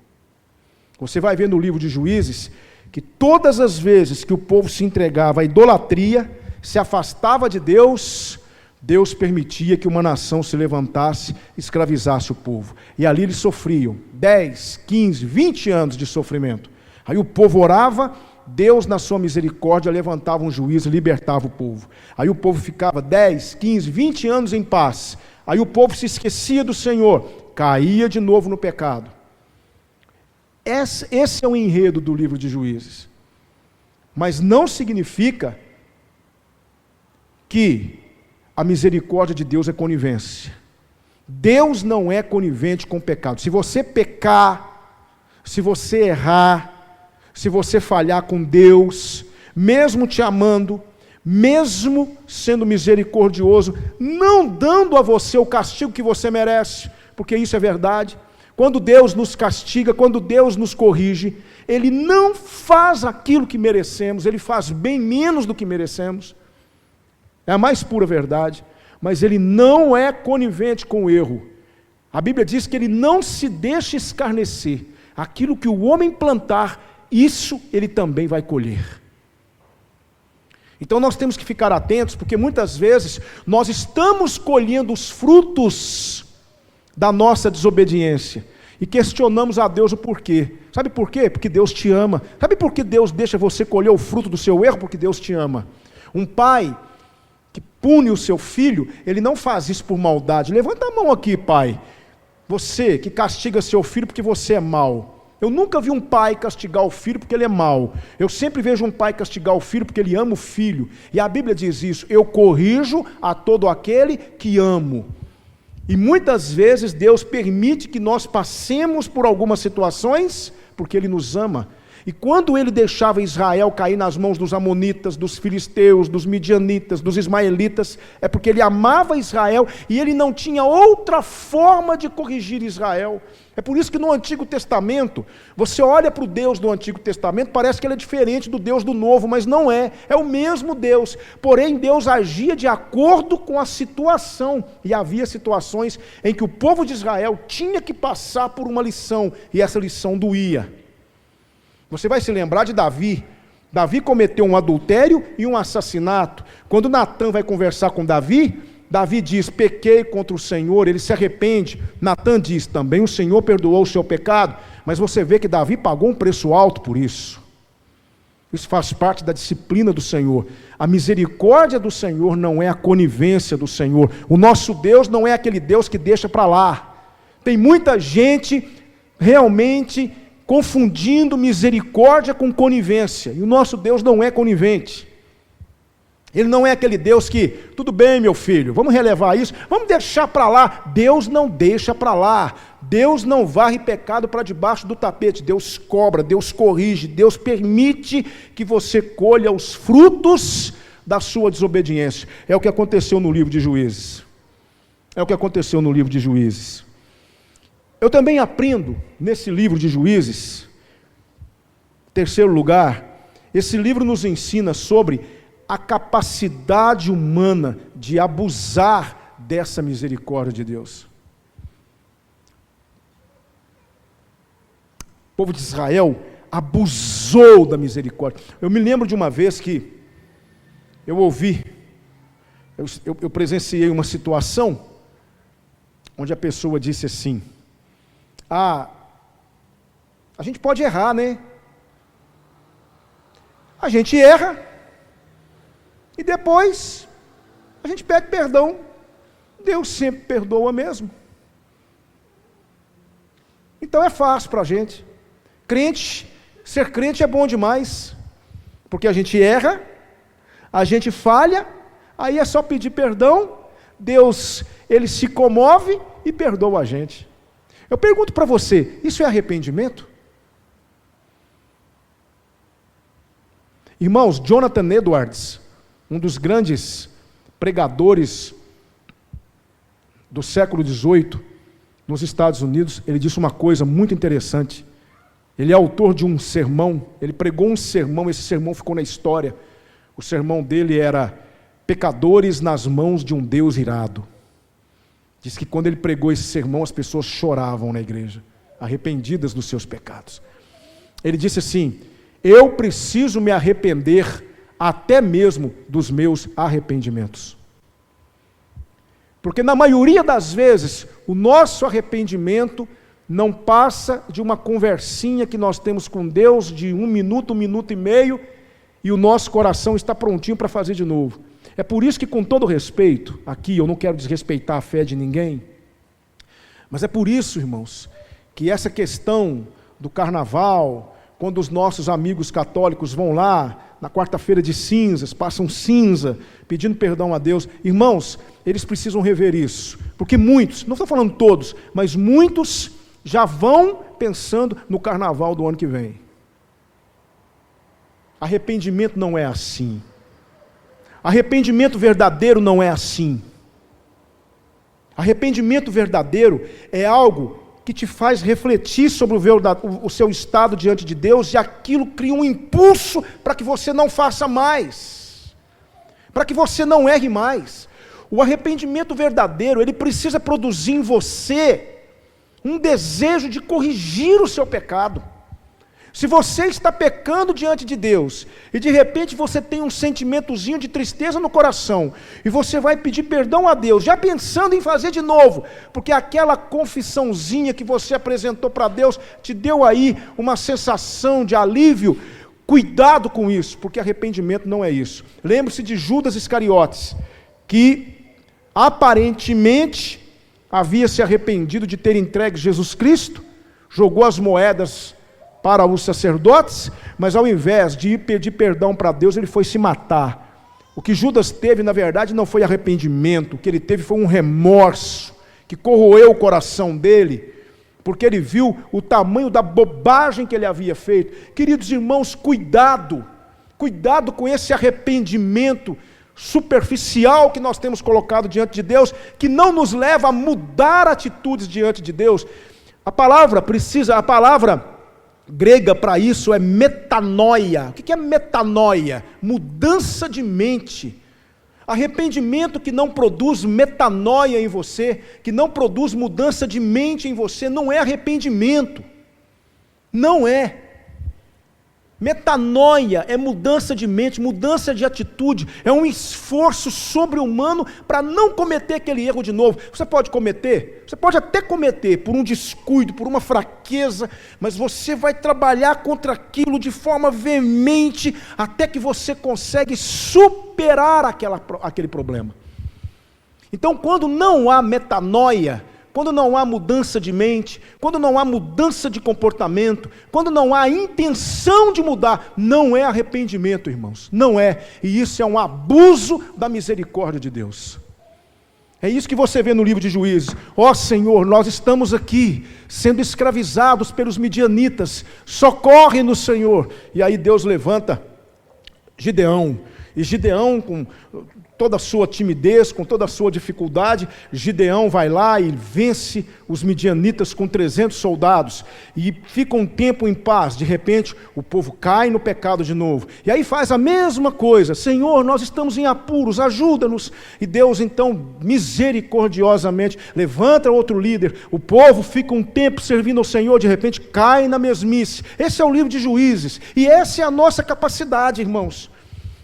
S1: Você vai ver no livro de Juízes que todas as vezes que o povo se entregava à idolatria, se afastava de Deus, Deus permitia que uma nação se levantasse e escravizasse o povo. E ali eles sofriam 10, 15, 20 anos de sofrimento. Aí o povo orava, Deus na sua misericórdia levantava um juiz e libertava o povo. Aí o povo ficava 10, 15, 20 anos em paz. Aí o povo se esquecia do Senhor, caía de novo no pecado. Esse é o enredo do livro de Juízes. Mas não significa que a misericórdia de Deus é conivência. Deus não é conivente com o pecado. Se você pecar, se você errar, se você falhar com Deus, mesmo te amando, mesmo sendo misericordioso, não dando a você o castigo que você merece, porque isso é verdade. Quando Deus nos castiga, quando Deus nos corrige, Ele não faz aquilo que merecemos, Ele faz bem menos do que merecemos. É a mais pura verdade, mas Ele não é conivente com o erro. A Bíblia diz que Ele não se deixa escarnecer. Aquilo que o homem plantar, isso Ele também vai colher. Então nós temos que ficar atentos, porque muitas vezes nós estamos colhendo os frutos da nossa desobediência e questionamos a Deus o porquê. Sabe por quê? Porque Deus te ama. Sabe por que Deus deixa você colher o fruto do seu erro? Porque Deus te ama. Um pai pune o seu filho, ele não faz isso por maldade. Levanta a mão aqui, pai. Você que castiga seu filho porque você é mau. Eu nunca vi um pai castigar o filho porque ele é mau. Eu sempre vejo um pai castigar o filho porque ele ama o filho. E a Bíblia diz isso: eu corrijo a todo aquele que amo. E muitas vezes Deus permite que nós passemos por algumas situações porque Ele nos ama. E quando Ele deixava Israel cair nas mãos dos amonitas, dos filisteus, dos midianitas, dos ismaelitas, é porque Ele amava Israel e Ele não tinha outra forma de corrigir Israel. É por isso que no Antigo Testamento, você olha para o Deus do Antigo Testamento, parece que ele é diferente do Deus do Novo, mas não é. É o mesmo Deus. Porém, Deus agia de acordo com a situação. E havia situações em que o povo de Israel tinha que passar por uma lição, e essa lição doía. Você vai se lembrar de Davi. Davi cometeu um adultério e um assassinato. Quando Natã vai conversar com Davi, Davi diz: pequei contra o Senhor. Ele se arrepende. Natã diz: também o Senhor perdoou o seu pecado. Mas você vê que Davi pagou um preço alto por isso. Isso faz parte da disciplina do Senhor. A misericórdia do Senhor não é a conivência do Senhor. O nosso Deus não é aquele Deus que deixa para lá. Tem muita gente realmente confundindo misericórdia com conivência. E o nosso Deus não é conivente. Ele não é aquele Deus que, tudo bem, meu filho, vamos relevar isso, vamos deixar para lá. Deus não deixa para lá. Deus não varre pecado para debaixo do tapete. Deus cobra, Deus corrige, Deus permite que você colha os frutos da sua desobediência. É o que aconteceu no livro de Juízes. É o que aconteceu no livro de Juízes. Eu também aprendo nesse livro de Juízes, terceiro lugar, esse livro nos ensina sobre a capacidade humana de abusar dessa misericórdia de Deus. O povo de Israel abusou da misericórdia. Eu me lembro de uma vez que eu ouvi, eu presenciei uma situação onde a pessoa disse assim: a gente pode errar, né? A gente erra e depois a gente pede perdão. Deus sempre perdoa mesmo. Então é fácil para a gente. Ser crente é bom demais, porque a gente erra, a gente falha, aí é só pedir perdão, Deus, Ele se comove e perdoa a gente. Eu pergunto para você, isso é arrependimento? Irmãos, Jonathan Edwards, um dos grandes pregadores do século XVIII, nos Estados Unidos, ele disse uma coisa muito interessante. Ele é autor de um sermão, ele pregou um sermão, esse sermão ficou na história. O sermão dele era Pecadores nas mãos de um Deus irado. Diz que quando ele pregou esse sermão, as pessoas choravam na igreja, arrependidas dos seus pecados. Ele disse assim: eu preciso me arrepender até mesmo dos meus arrependimentos. Porque na maioria das vezes, o nosso arrependimento não passa de uma conversinha que nós temos com Deus de 1 minuto e meio, e o nosso coração está prontinho para fazer de novo. É por isso que, com todo respeito, aqui eu não quero desrespeitar a fé de ninguém, mas é por isso, irmãos, que essa questão do carnaval, quando os nossos amigos católicos vão lá, na quarta-feira de cinzas, passam cinza, pedindo perdão a Deus, irmãos, eles precisam rever isso, porque muitos, não estou falando todos, mas muitos já vão pensando no carnaval do ano que vem. Arrependimento não é assim. Arrependimento verdadeiro não é assim. Arrependimento verdadeiro é algo que te faz refletir sobre o seu estado diante de Deus, e aquilo cria um impulso para que você não faça mais, para que você não erre mais. O arrependimento verdadeiro, ele precisa produzir em você um desejo de corrigir o seu pecado. Se você está pecando diante de Deus, e de repente você tem um sentimentozinho de tristeza no coração, e você vai pedir perdão a Deus, já pensando em fazer de novo, porque aquela confissãozinha que você apresentou para Deus, te deu aí uma sensação de alívio, cuidado com isso, porque arrependimento não é isso. Lembre-se de Judas Iscariotes. que aparentemente havia se arrependido de ter entregue Jesus Cristo, jogou as moedas para os sacerdotes, mas ao invés de ir pedir perdão para Deus, ele foi se matar. O que Judas teve, na verdade, não foi arrependimento, o que ele teve foi um remorso, que corroeu o coração dele, porque ele viu o tamanho da bobagem que ele havia feito. Queridos irmãos, cuidado com esse arrependimento superficial que nós temos colocado diante de Deus, que não nos leva a mudar atitudes diante de Deus. A palavra grega para isso é metanoia. O que é metanoia? Mudança de mente. Arrependimento que não produz metanoia em você, que não produz mudança de mente em você, não é arrependimento. Não é. Metanoia é mudança de mente, mudança de atitude, é um esforço sobre-humano para não cometer aquele erro de novo. Você pode até cometer por um descuido, por uma fraqueza, mas você vai trabalhar contra aquilo de forma veemente, até que você consegue superar aquele problema. Então, quando não há metanoia, quando não há mudança de mente, quando não há mudança de comportamento, quando não há intenção de mudar, não é arrependimento, irmãos, não é, e isso é um abuso da misericórdia de Deus. É isso que você vê no livro de Juízes. Ó Senhor, nós estamos aqui, sendo escravizados pelos midianitas, socorre-nos, Senhor. E aí Deus levanta Gideão, e Gideão, com toda a sua timidez, com toda a sua dificuldade, Gideão vai lá e vence os midianitas com 300 soldados, e fica um tempo em paz. De repente, o povo cai no pecado de novo, e aí faz a mesma coisa: Senhor, nós estamos em apuros, ajuda-nos. E Deus então, misericordiosamente, levanta outro líder, o povo fica um tempo servindo ao Senhor, de repente cai na mesmice. Esse é o livro de Juízes, e essa é a nossa capacidade, irmãos.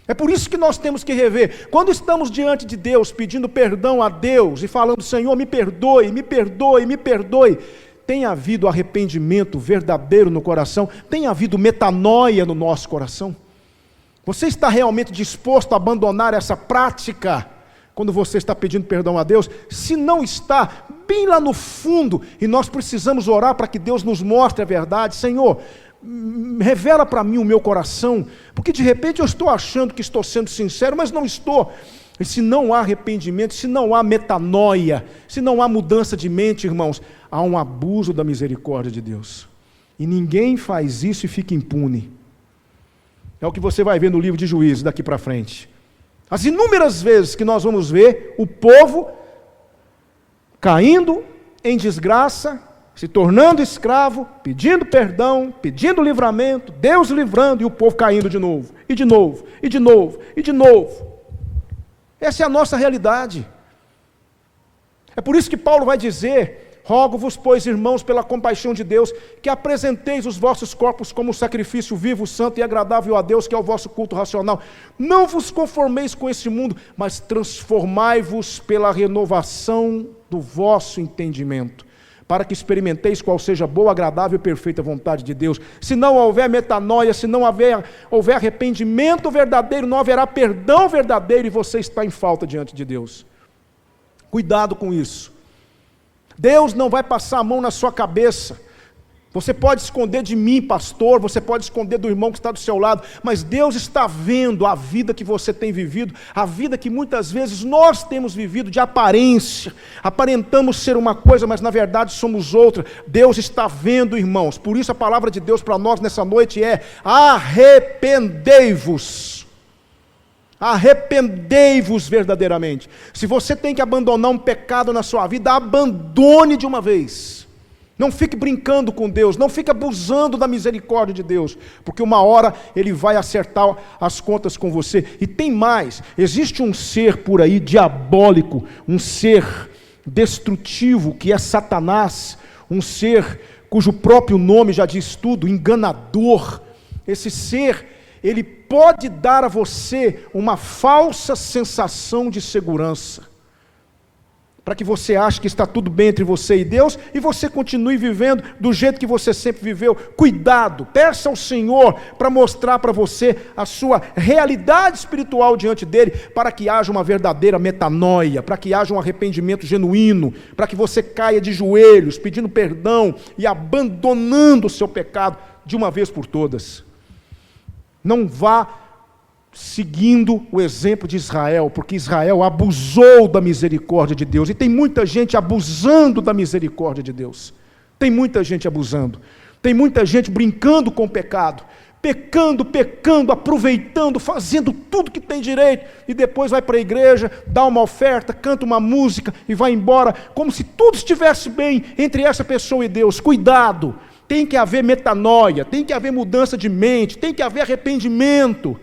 S1: É por isso que nós temos que rever. Quando estamos diante de Deus, pedindo perdão a Deus e falando: Senhor, me perdoe, me perdoe, me perdoe, tem havido arrependimento verdadeiro no coração? Tem havido metanoia no nosso coração? Você está realmente disposto a abandonar essa prática quando você está pedindo perdão a Deus? Se não está, bem lá no fundo, e nós precisamos orar para que Deus nos mostre a verdade. Senhor, revela para mim o meu coração, porque de repente eu estou achando que estou sendo sincero, mas não estou. E se não há arrependimento, se não há metanoia, se não há mudança de mente, irmãos, há um abuso da misericórdia de Deus, e ninguém faz isso e fica impune. É o que você vai ver no livro de Juízes daqui para frente. As inúmeras vezes que nós vamos ver o povo caindo em desgraça, se tornando escravo, pedindo perdão, pedindo livramento, Deus livrando, e o povo caindo de novo, e de novo, e de novo, e de novo. Essa é a nossa realidade. É por isso que Paulo vai dizer: rogo-vos, pois, irmãos, pela compaixão de Deus, que apresenteis os vossos corpos como sacrifício vivo, santo e agradável a Deus, que é o vosso culto racional. Não vos conformeis com esse mundo, mas transformai-vos pela renovação do vosso entendimento, para que experimenteis qual seja a boa, agradável e perfeita vontade de Deus. Se não houver metanoia, se não houver arrependimento verdadeiro, não haverá perdão verdadeiro, e você está em falta diante de Deus. Cuidado com isso. Deus não vai passar a mão na sua cabeça. Você pode esconder de mim, pastor, você pode esconder do irmão que está do seu lado, mas Deus está vendo a vida que você tem vivido, a vida que muitas vezes nós temos vivido de aparência, aparentamos ser uma coisa, mas na verdade somos outra. Deus está vendo, irmãos. Por isso a palavra de Deus para nós nessa noite é: arrependei-vos. Arrependei-vos verdadeiramente. Se você tem que abandonar um pecado na sua vida, abandone de uma vez. Não fique brincando com Deus, não fique abusando da misericórdia de Deus, porque uma hora Ele vai acertar as contas com você. E tem mais: existe um ser por aí diabólico, um ser destrutivo, que é Satanás, um ser cujo próprio nome já diz tudo, enganador. Esse ser, ele pode dar a você uma falsa sensação de segurança. para que você ache que está tudo bem entre você e Deus, e você continue vivendo do jeito que você sempre viveu. Cuidado, peça ao Senhor para mostrar para você a sua realidade espiritual diante dEle, para que haja uma verdadeira metanoia, para que haja um arrependimento genuíno, para que você caia de joelhos, pedindo perdão e abandonando o seu pecado de uma vez por todas. Não vá seguindo o exemplo de Israel, porque Israel abusou da misericórdia de Deus, e tem muita gente abusando da misericórdia de Deus, tem muita gente abusando, tem muita gente brincando com o pecado, pecando, aproveitando, fazendo tudo que tem direito, e depois vai para a igreja, dá uma oferta, canta uma música e vai embora, como se tudo estivesse bem entre essa pessoa e Deus. Cuidado, tem que haver metanoia, tem que haver mudança de mente, tem que haver arrependimento,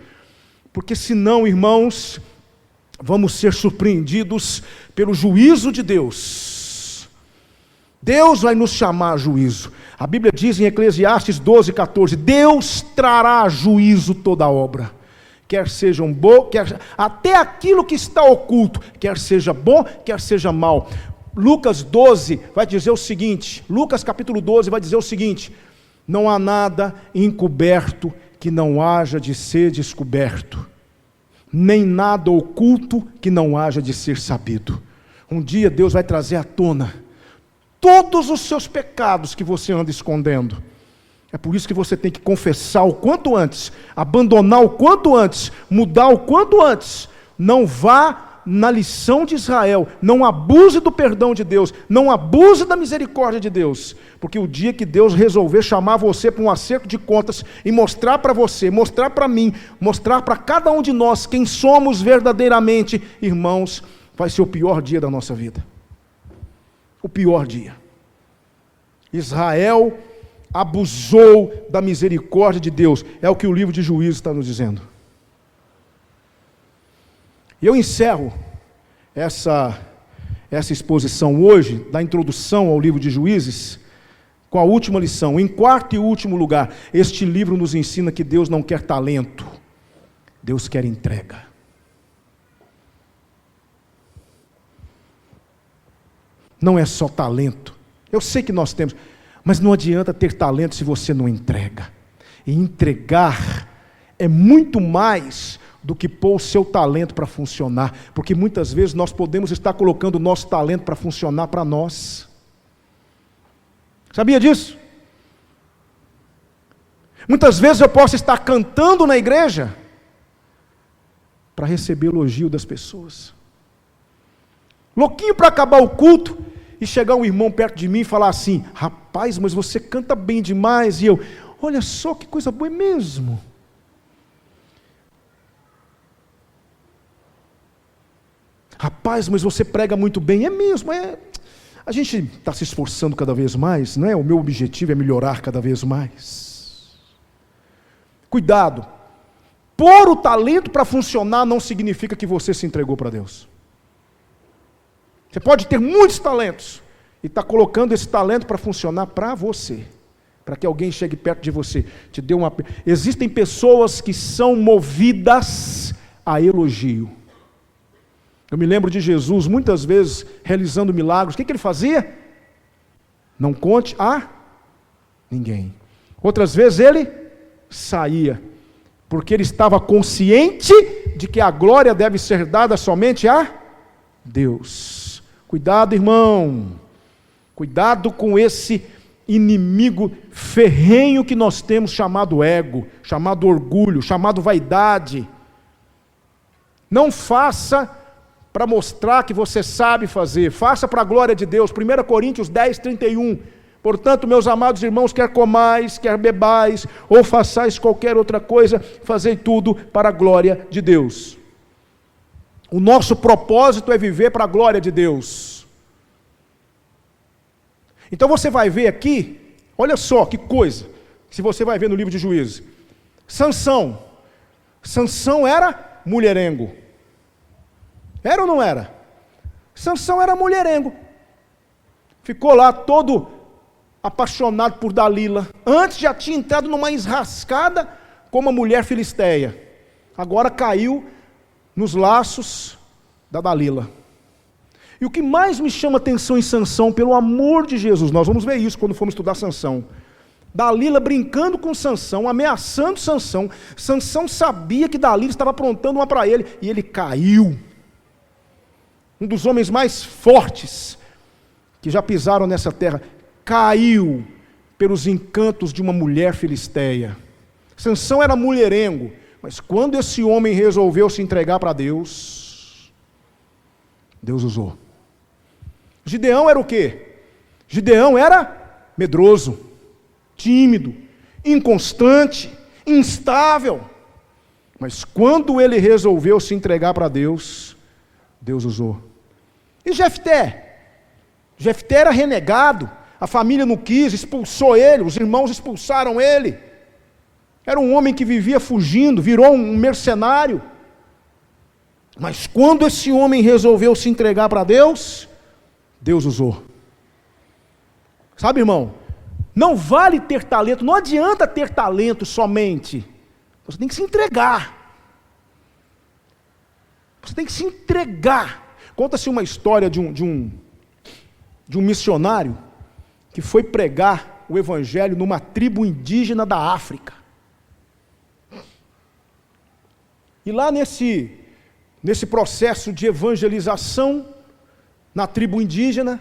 S1: porque senão, irmãos, vamos ser surpreendidos pelo juízo de Deus. Deus vai nos chamar a juízo. A Bíblia diz em Eclesiastes 12:14, Deus trará a juízo toda a obra, quer sejam bom, até aquilo que está oculto, quer seja bom, quer seja mal. Lucas 12 vai dizer o seguinte, Lucas capítulo 12 vai dizer o seguinte: não há nada encoberto que não haja de ser descoberto, nem nada oculto que não haja de ser sabido. Um dia Deus vai trazer à tona todos os seus pecados que você anda escondendo. É por isso que você tem que confessar o quanto antes, abandonar o quanto antes, mudar o quanto antes. Não vá na lição de Israel, não abuse do perdão de Deus, não abuse da misericórdia de Deus, porque o dia que Deus resolver chamar você para um acerto de contas e mostrar para você, mostrar para mim, mostrar para cada um de nós quem somos verdadeiramente, irmãos, vai ser o pior dia da nossa vida. O pior dia. Israel abusou da misericórdia de Deus, é o que o livro de Juízes está nos dizendo. E eu encerro essa exposição hoje, da introdução ao livro de Juízes, com a última lição. Em quarto e último lugar, este livro nos ensina que Deus não quer talento, Deus quer entrega. Não é só talento, eu sei que nós temos, mas não adianta ter talento se você não entrega. E entregar é muito mais do que pôr o seu talento para funcionar, porque muitas vezes nós podemos estar colocando o nosso talento para funcionar para nós. Sabia disso? Muitas vezes eu posso estar cantando na igreja para receber elogio das pessoas, louquinho para acabar o culto e chegar um irmão perto de mim e falar assim: rapaz, mas você canta bem demais. E eu: olha só que coisa boa, é mesmo. Rapaz, mas você prega muito bem. É mesmo, a gente está se esforçando cada vez mais, não é? O meu objetivo é melhorar cada vez mais. Cuidado, pôr o talento para funcionar não significa que você se entregou para Deus. Você pode ter muitos talentos e está colocando esse talento para funcionar para você, para que alguém chegue perto de você, te dê uma... Existem pessoas que são movidas a elogio. Eu me lembro de Jesus, muitas vezes, realizando milagres. O que ele fazia? Não conte a ninguém. Outras vezes ele saía, porque ele estava consciente de que a glória deve ser dada somente a Deus. Cuidado, irmão. Cuidado com esse inimigo ferrenho que nós temos, chamado ego, chamado orgulho, chamado vaidade. Não faça para mostrar que você sabe fazer, faça para a glória de Deus. 1 Coríntios 10:31. Portanto, meus amados irmãos, quer comais, quer bebais, ou façais qualquer outra coisa, fazei tudo para a glória de Deus. O nosso propósito é viver para a glória de Deus. Então você vai ver aqui, olha só que coisa, se você vai ver no livro de Juízes. Sansão era mulherengo. Era ou não era? Sansão era mulherengo. Ficou lá todo apaixonado por Dalila. Antes já tinha entrado numa enrascada com uma mulher filisteia. Agora caiu nos laços da Dalila. E o que mais me chama atenção em Sansão, pelo amor de Jesus, nós vamos ver isso quando formos estudar Sansão. Dalila brincando com Sansão, ameaçando Sansão. Sansão sabia que Dalila estava aprontando uma para ele, e ele caiu. Um dos homens mais fortes que já pisaram nessa terra, caiu pelos encantos de uma mulher filisteia. Sansão era mulherengo, mas quando esse homem resolveu se entregar para Deus, Deus usou. Gideão era o quê? Gideão era medroso, tímido, inconstante, instável. Mas quando ele resolveu se entregar para Deus, Deus usou. E Jefté? Jefté era renegado, a família não quis, expulsou ele, os irmãos expulsaram ele. Era um homem que vivia fugindo, virou um mercenário. Mas quando esse homem resolveu se entregar para Deus, Deus usou. Sabe, irmão, não vale ter talento, não adianta ter talento somente. Você tem que se entregar. Você tem que se entregar. Conta-se uma história de um missionário que foi pregar o evangelho numa tribo indígena da África. E lá nesse processo de evangelização, na tribo indígena,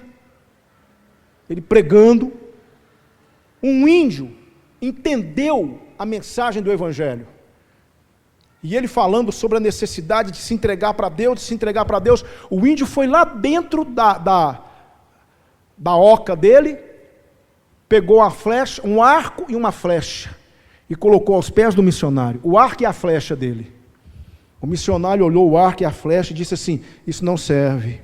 S1: ele pregando, um índio entendeu a mensagem do evangelho. E ele falando sobre a necessidade de se entregar para Deus, o índio foi lá dentro da oca dele, pegou a flecha, um arco e uma flecha, e colocou aos pés do missionário, o arco e a flecha dele. O missionário olhou o arco e a flecha e disse assim: isso não serve.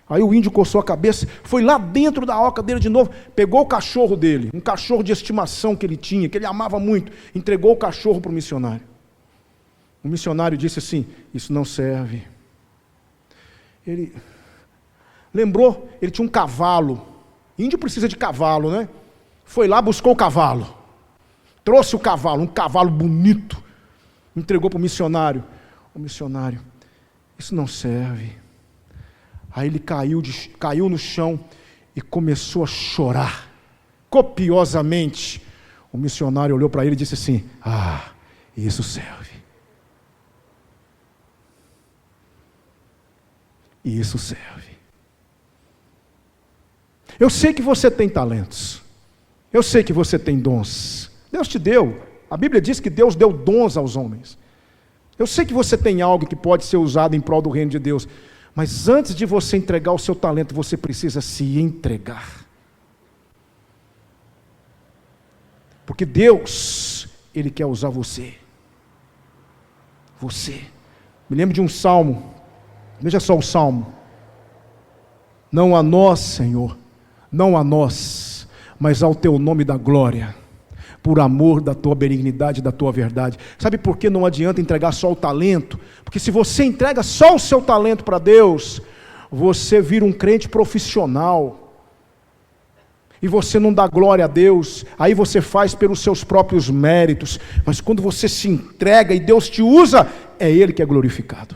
S1: Aí o índio coçou a cabeça, foi lá dentro da oca dele de novo, pegou o cachorro dele, um cachorro de estimação que ele tinha, que ele amava muito, entregou o cachorro para o missionário. O missionário disse assim: isso não serve. Ele lembrou, ele tinha um cavalo, índio precisa de cavalo, né? Foi lá, buscou o cavalo, trouxe o cavalo, um cavalo bonito, entregou para o missionário. O missionário: isso não serve. Aí ele caiu no chão e começou a chorar, copiosamente. O missionário olhou para ele e disse assim: isso serve. Isso serve. Eu sei que você tem talentos, eu sei que você tem dons, Deus te deu, a Bíblia diz que Deus deu dons aos homens. Eu sei que você tem algo que pode ser usado em prol do reino de Deus, mas antes de você entregar o seu talento, você precisa se entregar. Porque Deus, Ele quer usar você. Você. Me lembro de um salmo, veja só o salmo. Não a nós, Senhor, não a nós, mas ao Teu nome da glória, por amor da Tua benignidade e da Tua verdade. Sabe por que não adianta entregar só o talento? Porque se você entrega só o seu talento para Deus, você vira um crente profissional, e você não dá glória a Deus, aí você faz pelos seus próprios méritos, mas quando você se entrega e Deus te usa, é Ele que é glorificado.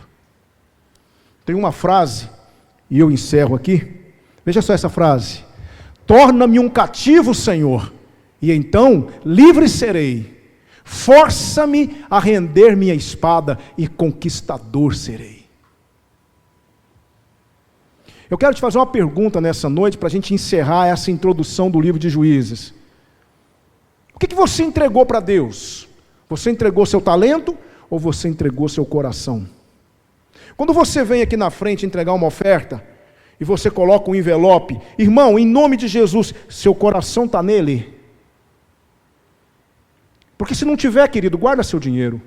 S1: Tem uma frase, e eu encerro aqui, veja só essa frase: torna-me um cativo, Senhor, e então livre serei, força-me a render minha espada, e conquistador serei. Eu quero te fazer uma pergunta nessa noite, para a gente encerrar essa introdução do livro de Juízes. O que você entregou para Deus? Você entregou seu talento, ou você entregou seu coração? Quando você vem aqui na frente entregar uma oferta, e você coloca um envelope, irmão, em nome de Jesus, seu coração está nele? Porque se não tiver, querido, guarda seu dinheiro.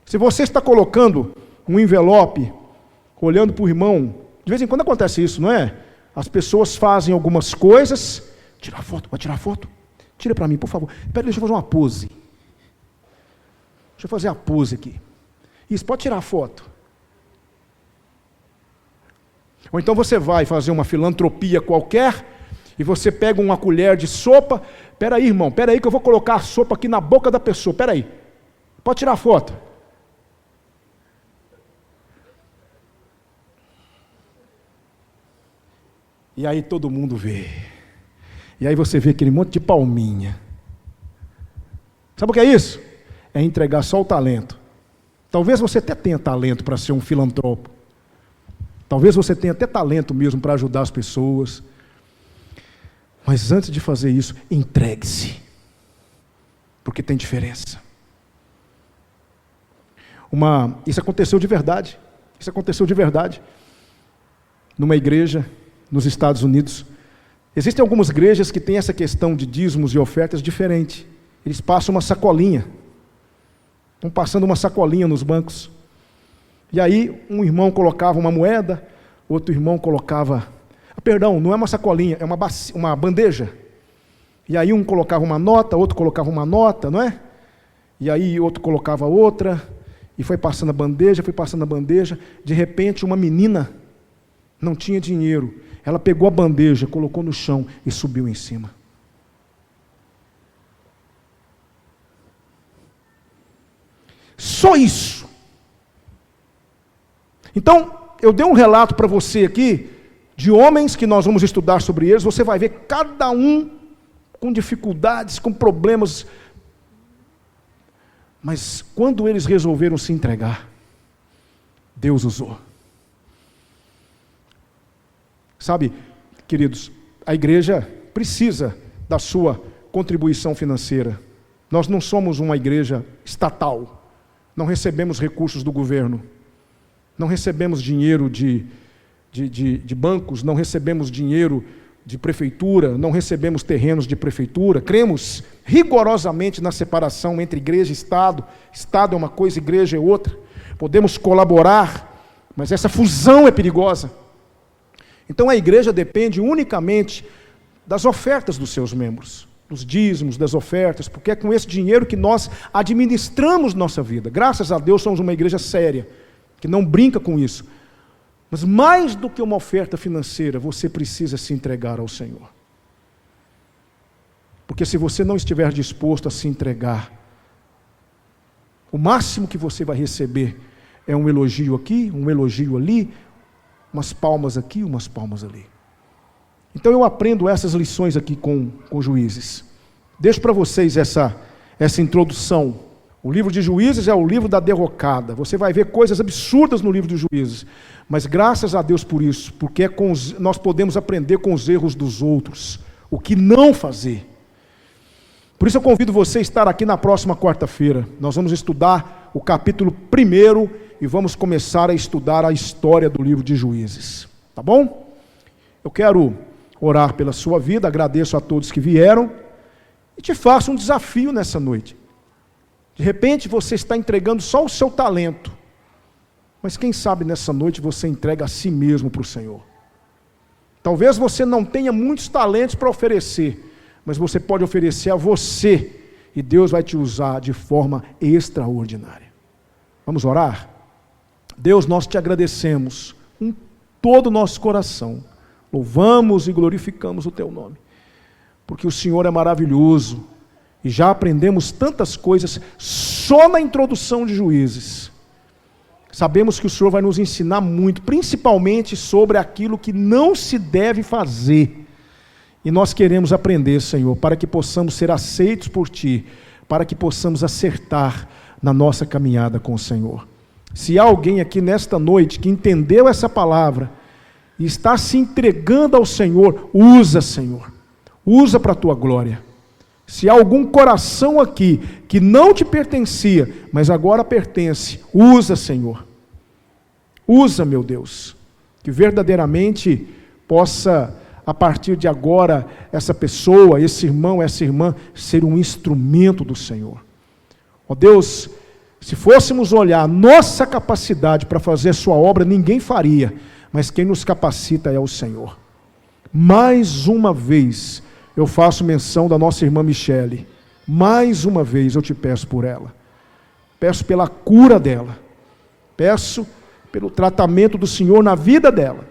S1: Se você está colocando um envelope, olhando para o irmão, de vez em quando acontece isso, não é? As pessoas fazem algumas coisas, tira a foto, vai tirar a foto? Tira para mim, por favor. Espera, deixa eu fazer uma pose. Deixa eu fazer a pose aqui. Isso, pode tirar a foto. Ou então você vai fazer uma filantropia qualquer, e você pega uma colher de sopa. Espera aí, irmão, espera aí que eu vou colocar a sopa aqui na boca da pessoa. Espera aí, pode tirar a foto. E aí todo mundo vê. E aí você vê aquele monte de palminha. Sabe o que é isso? É entregar só o talento. Talvez você até tenha talento para ser um filantropo. Talvez você tenha até talento mesmo para ajudar as pessoas. Mas antes de fazer isso, entregue-se. Porque tem diferença. Isso aconteceu de verdade. Isso aconteceu de verdade. Numa igreja nos Estados Unidos. Existem algumas igrejas que têm essa questão de dízimos e ofertas diferente. Eles passam uma sacolinha. Estão passando uma sacolinha nos bancos. E aí um irmão colocava uma moeda, outro irmão colocava... Perdão, não é uma sacolinha, é uma bandeja. E aí um colocava uma nota, outro colocava uma nota, não é? E aí outro colocava outra, e foi passando a bandeja, De repente uma menina não tinha dinheiro. Ela pegou a bandeja, colocou no chão e subiu em cima. Só isso. Então, eu dei um relato para você aqui, de homens que nós vamos estudar sobre eles, você vai ver cada um com dificuldades, com problemas. Mas quando eles resolveram se entregar, Deus usou. Sabe, queridos, a igreja precisa da sua contribuição financeira. Nós não somos uma igreja estatal. Não recebemos recursos do governo. Não recebemos dinheiro de bancos, não recebemos dinheiro de prefeitura, não recebemos terrenos de prefeitura. Cremos rigorosamente na separação entre igreja e Estado. Estado é uma coisa, igreja é outra. Podemos colaborar, mas essa fusão é perigosa. Então a igreja depende unicamente das ofertas dos seus membros, dos dízimos, das ofertas, porque é com esse dinheiro que nós administramos nossa vida. Graças a Deus somos uma igreja séria, que não brinca com isso. Mas mais do que uma oferta financeira, você precisa se entregar ao Senhor. Porque se você não estiver disposto a se entregar, o máximo que você vai receber é um elogio aqui, um elogio ali, umas palmas aqui, umas palmas ali. Então eu aprendo essas lições aqui com Juízes. Deixo para vocês essa introdução. O livro de Juízes é o livro da derrocada. Você vai ver coisas absurdas no livro de Juízes. Mas graças a Deus por isso, porque nós podemos aprender com os erros dos outros, o que não fazer. Por isso eu convido você a estar aqui na próxima quarta-feira. Nós vamos estudar o capítulo 1 e vamos começar a estudar a história do livro de Juízes. Tá bom? Eu quero orar pela sua vida, agradeço a todos que vieram e te faço um desafio nessa noite. De repente você está entregando só o seu talento, mas quem sabe nessa noite você entrega a si mesmo para o Senhor. Talvez você não tenha muitos talentos para oferecer, mas você pode oferecer a você, e Deus vai te usar de forma extraordinária. Vamos orar? Deus, nós te agradecemos com todo o nosso coração, louvamos e glorificamos o teu nome, porque o Senhor é maravilhoso, e já aprendemos tantas coisas só na introdução de Juízes. Sabemos que o Senhor vai nos ensinar muito, principalmente sobre aquilo que não se deve fazer. E nós queremos aprender, Senhor, para que possamos ser aceitos por Ti, para que possamos acertar na nossa caminhada com o Senhor. Se há alguém aqui nesta noite que entendeu essa palavra e está se entregando ao Senhor, usa, Senhor, usa para a Tua glória. Se há algum coração aqui que não te pertencia, mas agora pertence, usa, Senhor. Usa, meu Deus, que verdadeiramente possa, a partir de agora, essa pessoa, esse irmão, essa irmã, ser um instrumento do Senhor. Ó Deus, se fôssemos olhar nossa capacidade para fazer a sua obra, ninguém faria, mas quem nos capacita é o Senhor. Mais uma vez, eu faço menção da nossa irmã Michele. Mais uma vez eu te peço por ela. Peço pela cura dela. Peço pelo tratamento do Senhor na vida dela.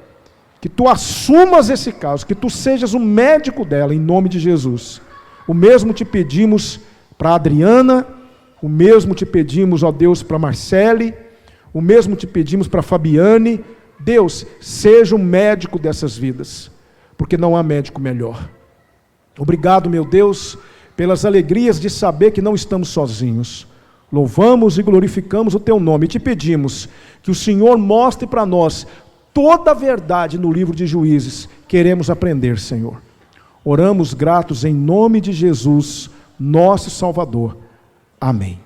S1: Que tu assumas esse caso, que tu sejas o médico dela, em nome de Jesus. O mesmo te pedimos para a Adriana, o mesmo te pedimos, ó Deus, para a Marcele, o mesmo te pedimos para a Fabiane. Deus, seja o médico dessas vidas. porque não há médico melhor. Obrigado, meu Deus, pelas alegrias de saber que não estamos sozinhos. Louvamos e glorificamos o Teu nome e te pedimos que o Senhor mostre para nós toda a verdade no livro de Juízes. Queremos aprender, Senhor. Oramos gratos em nome de Jesus, nosso Salvador. Amém.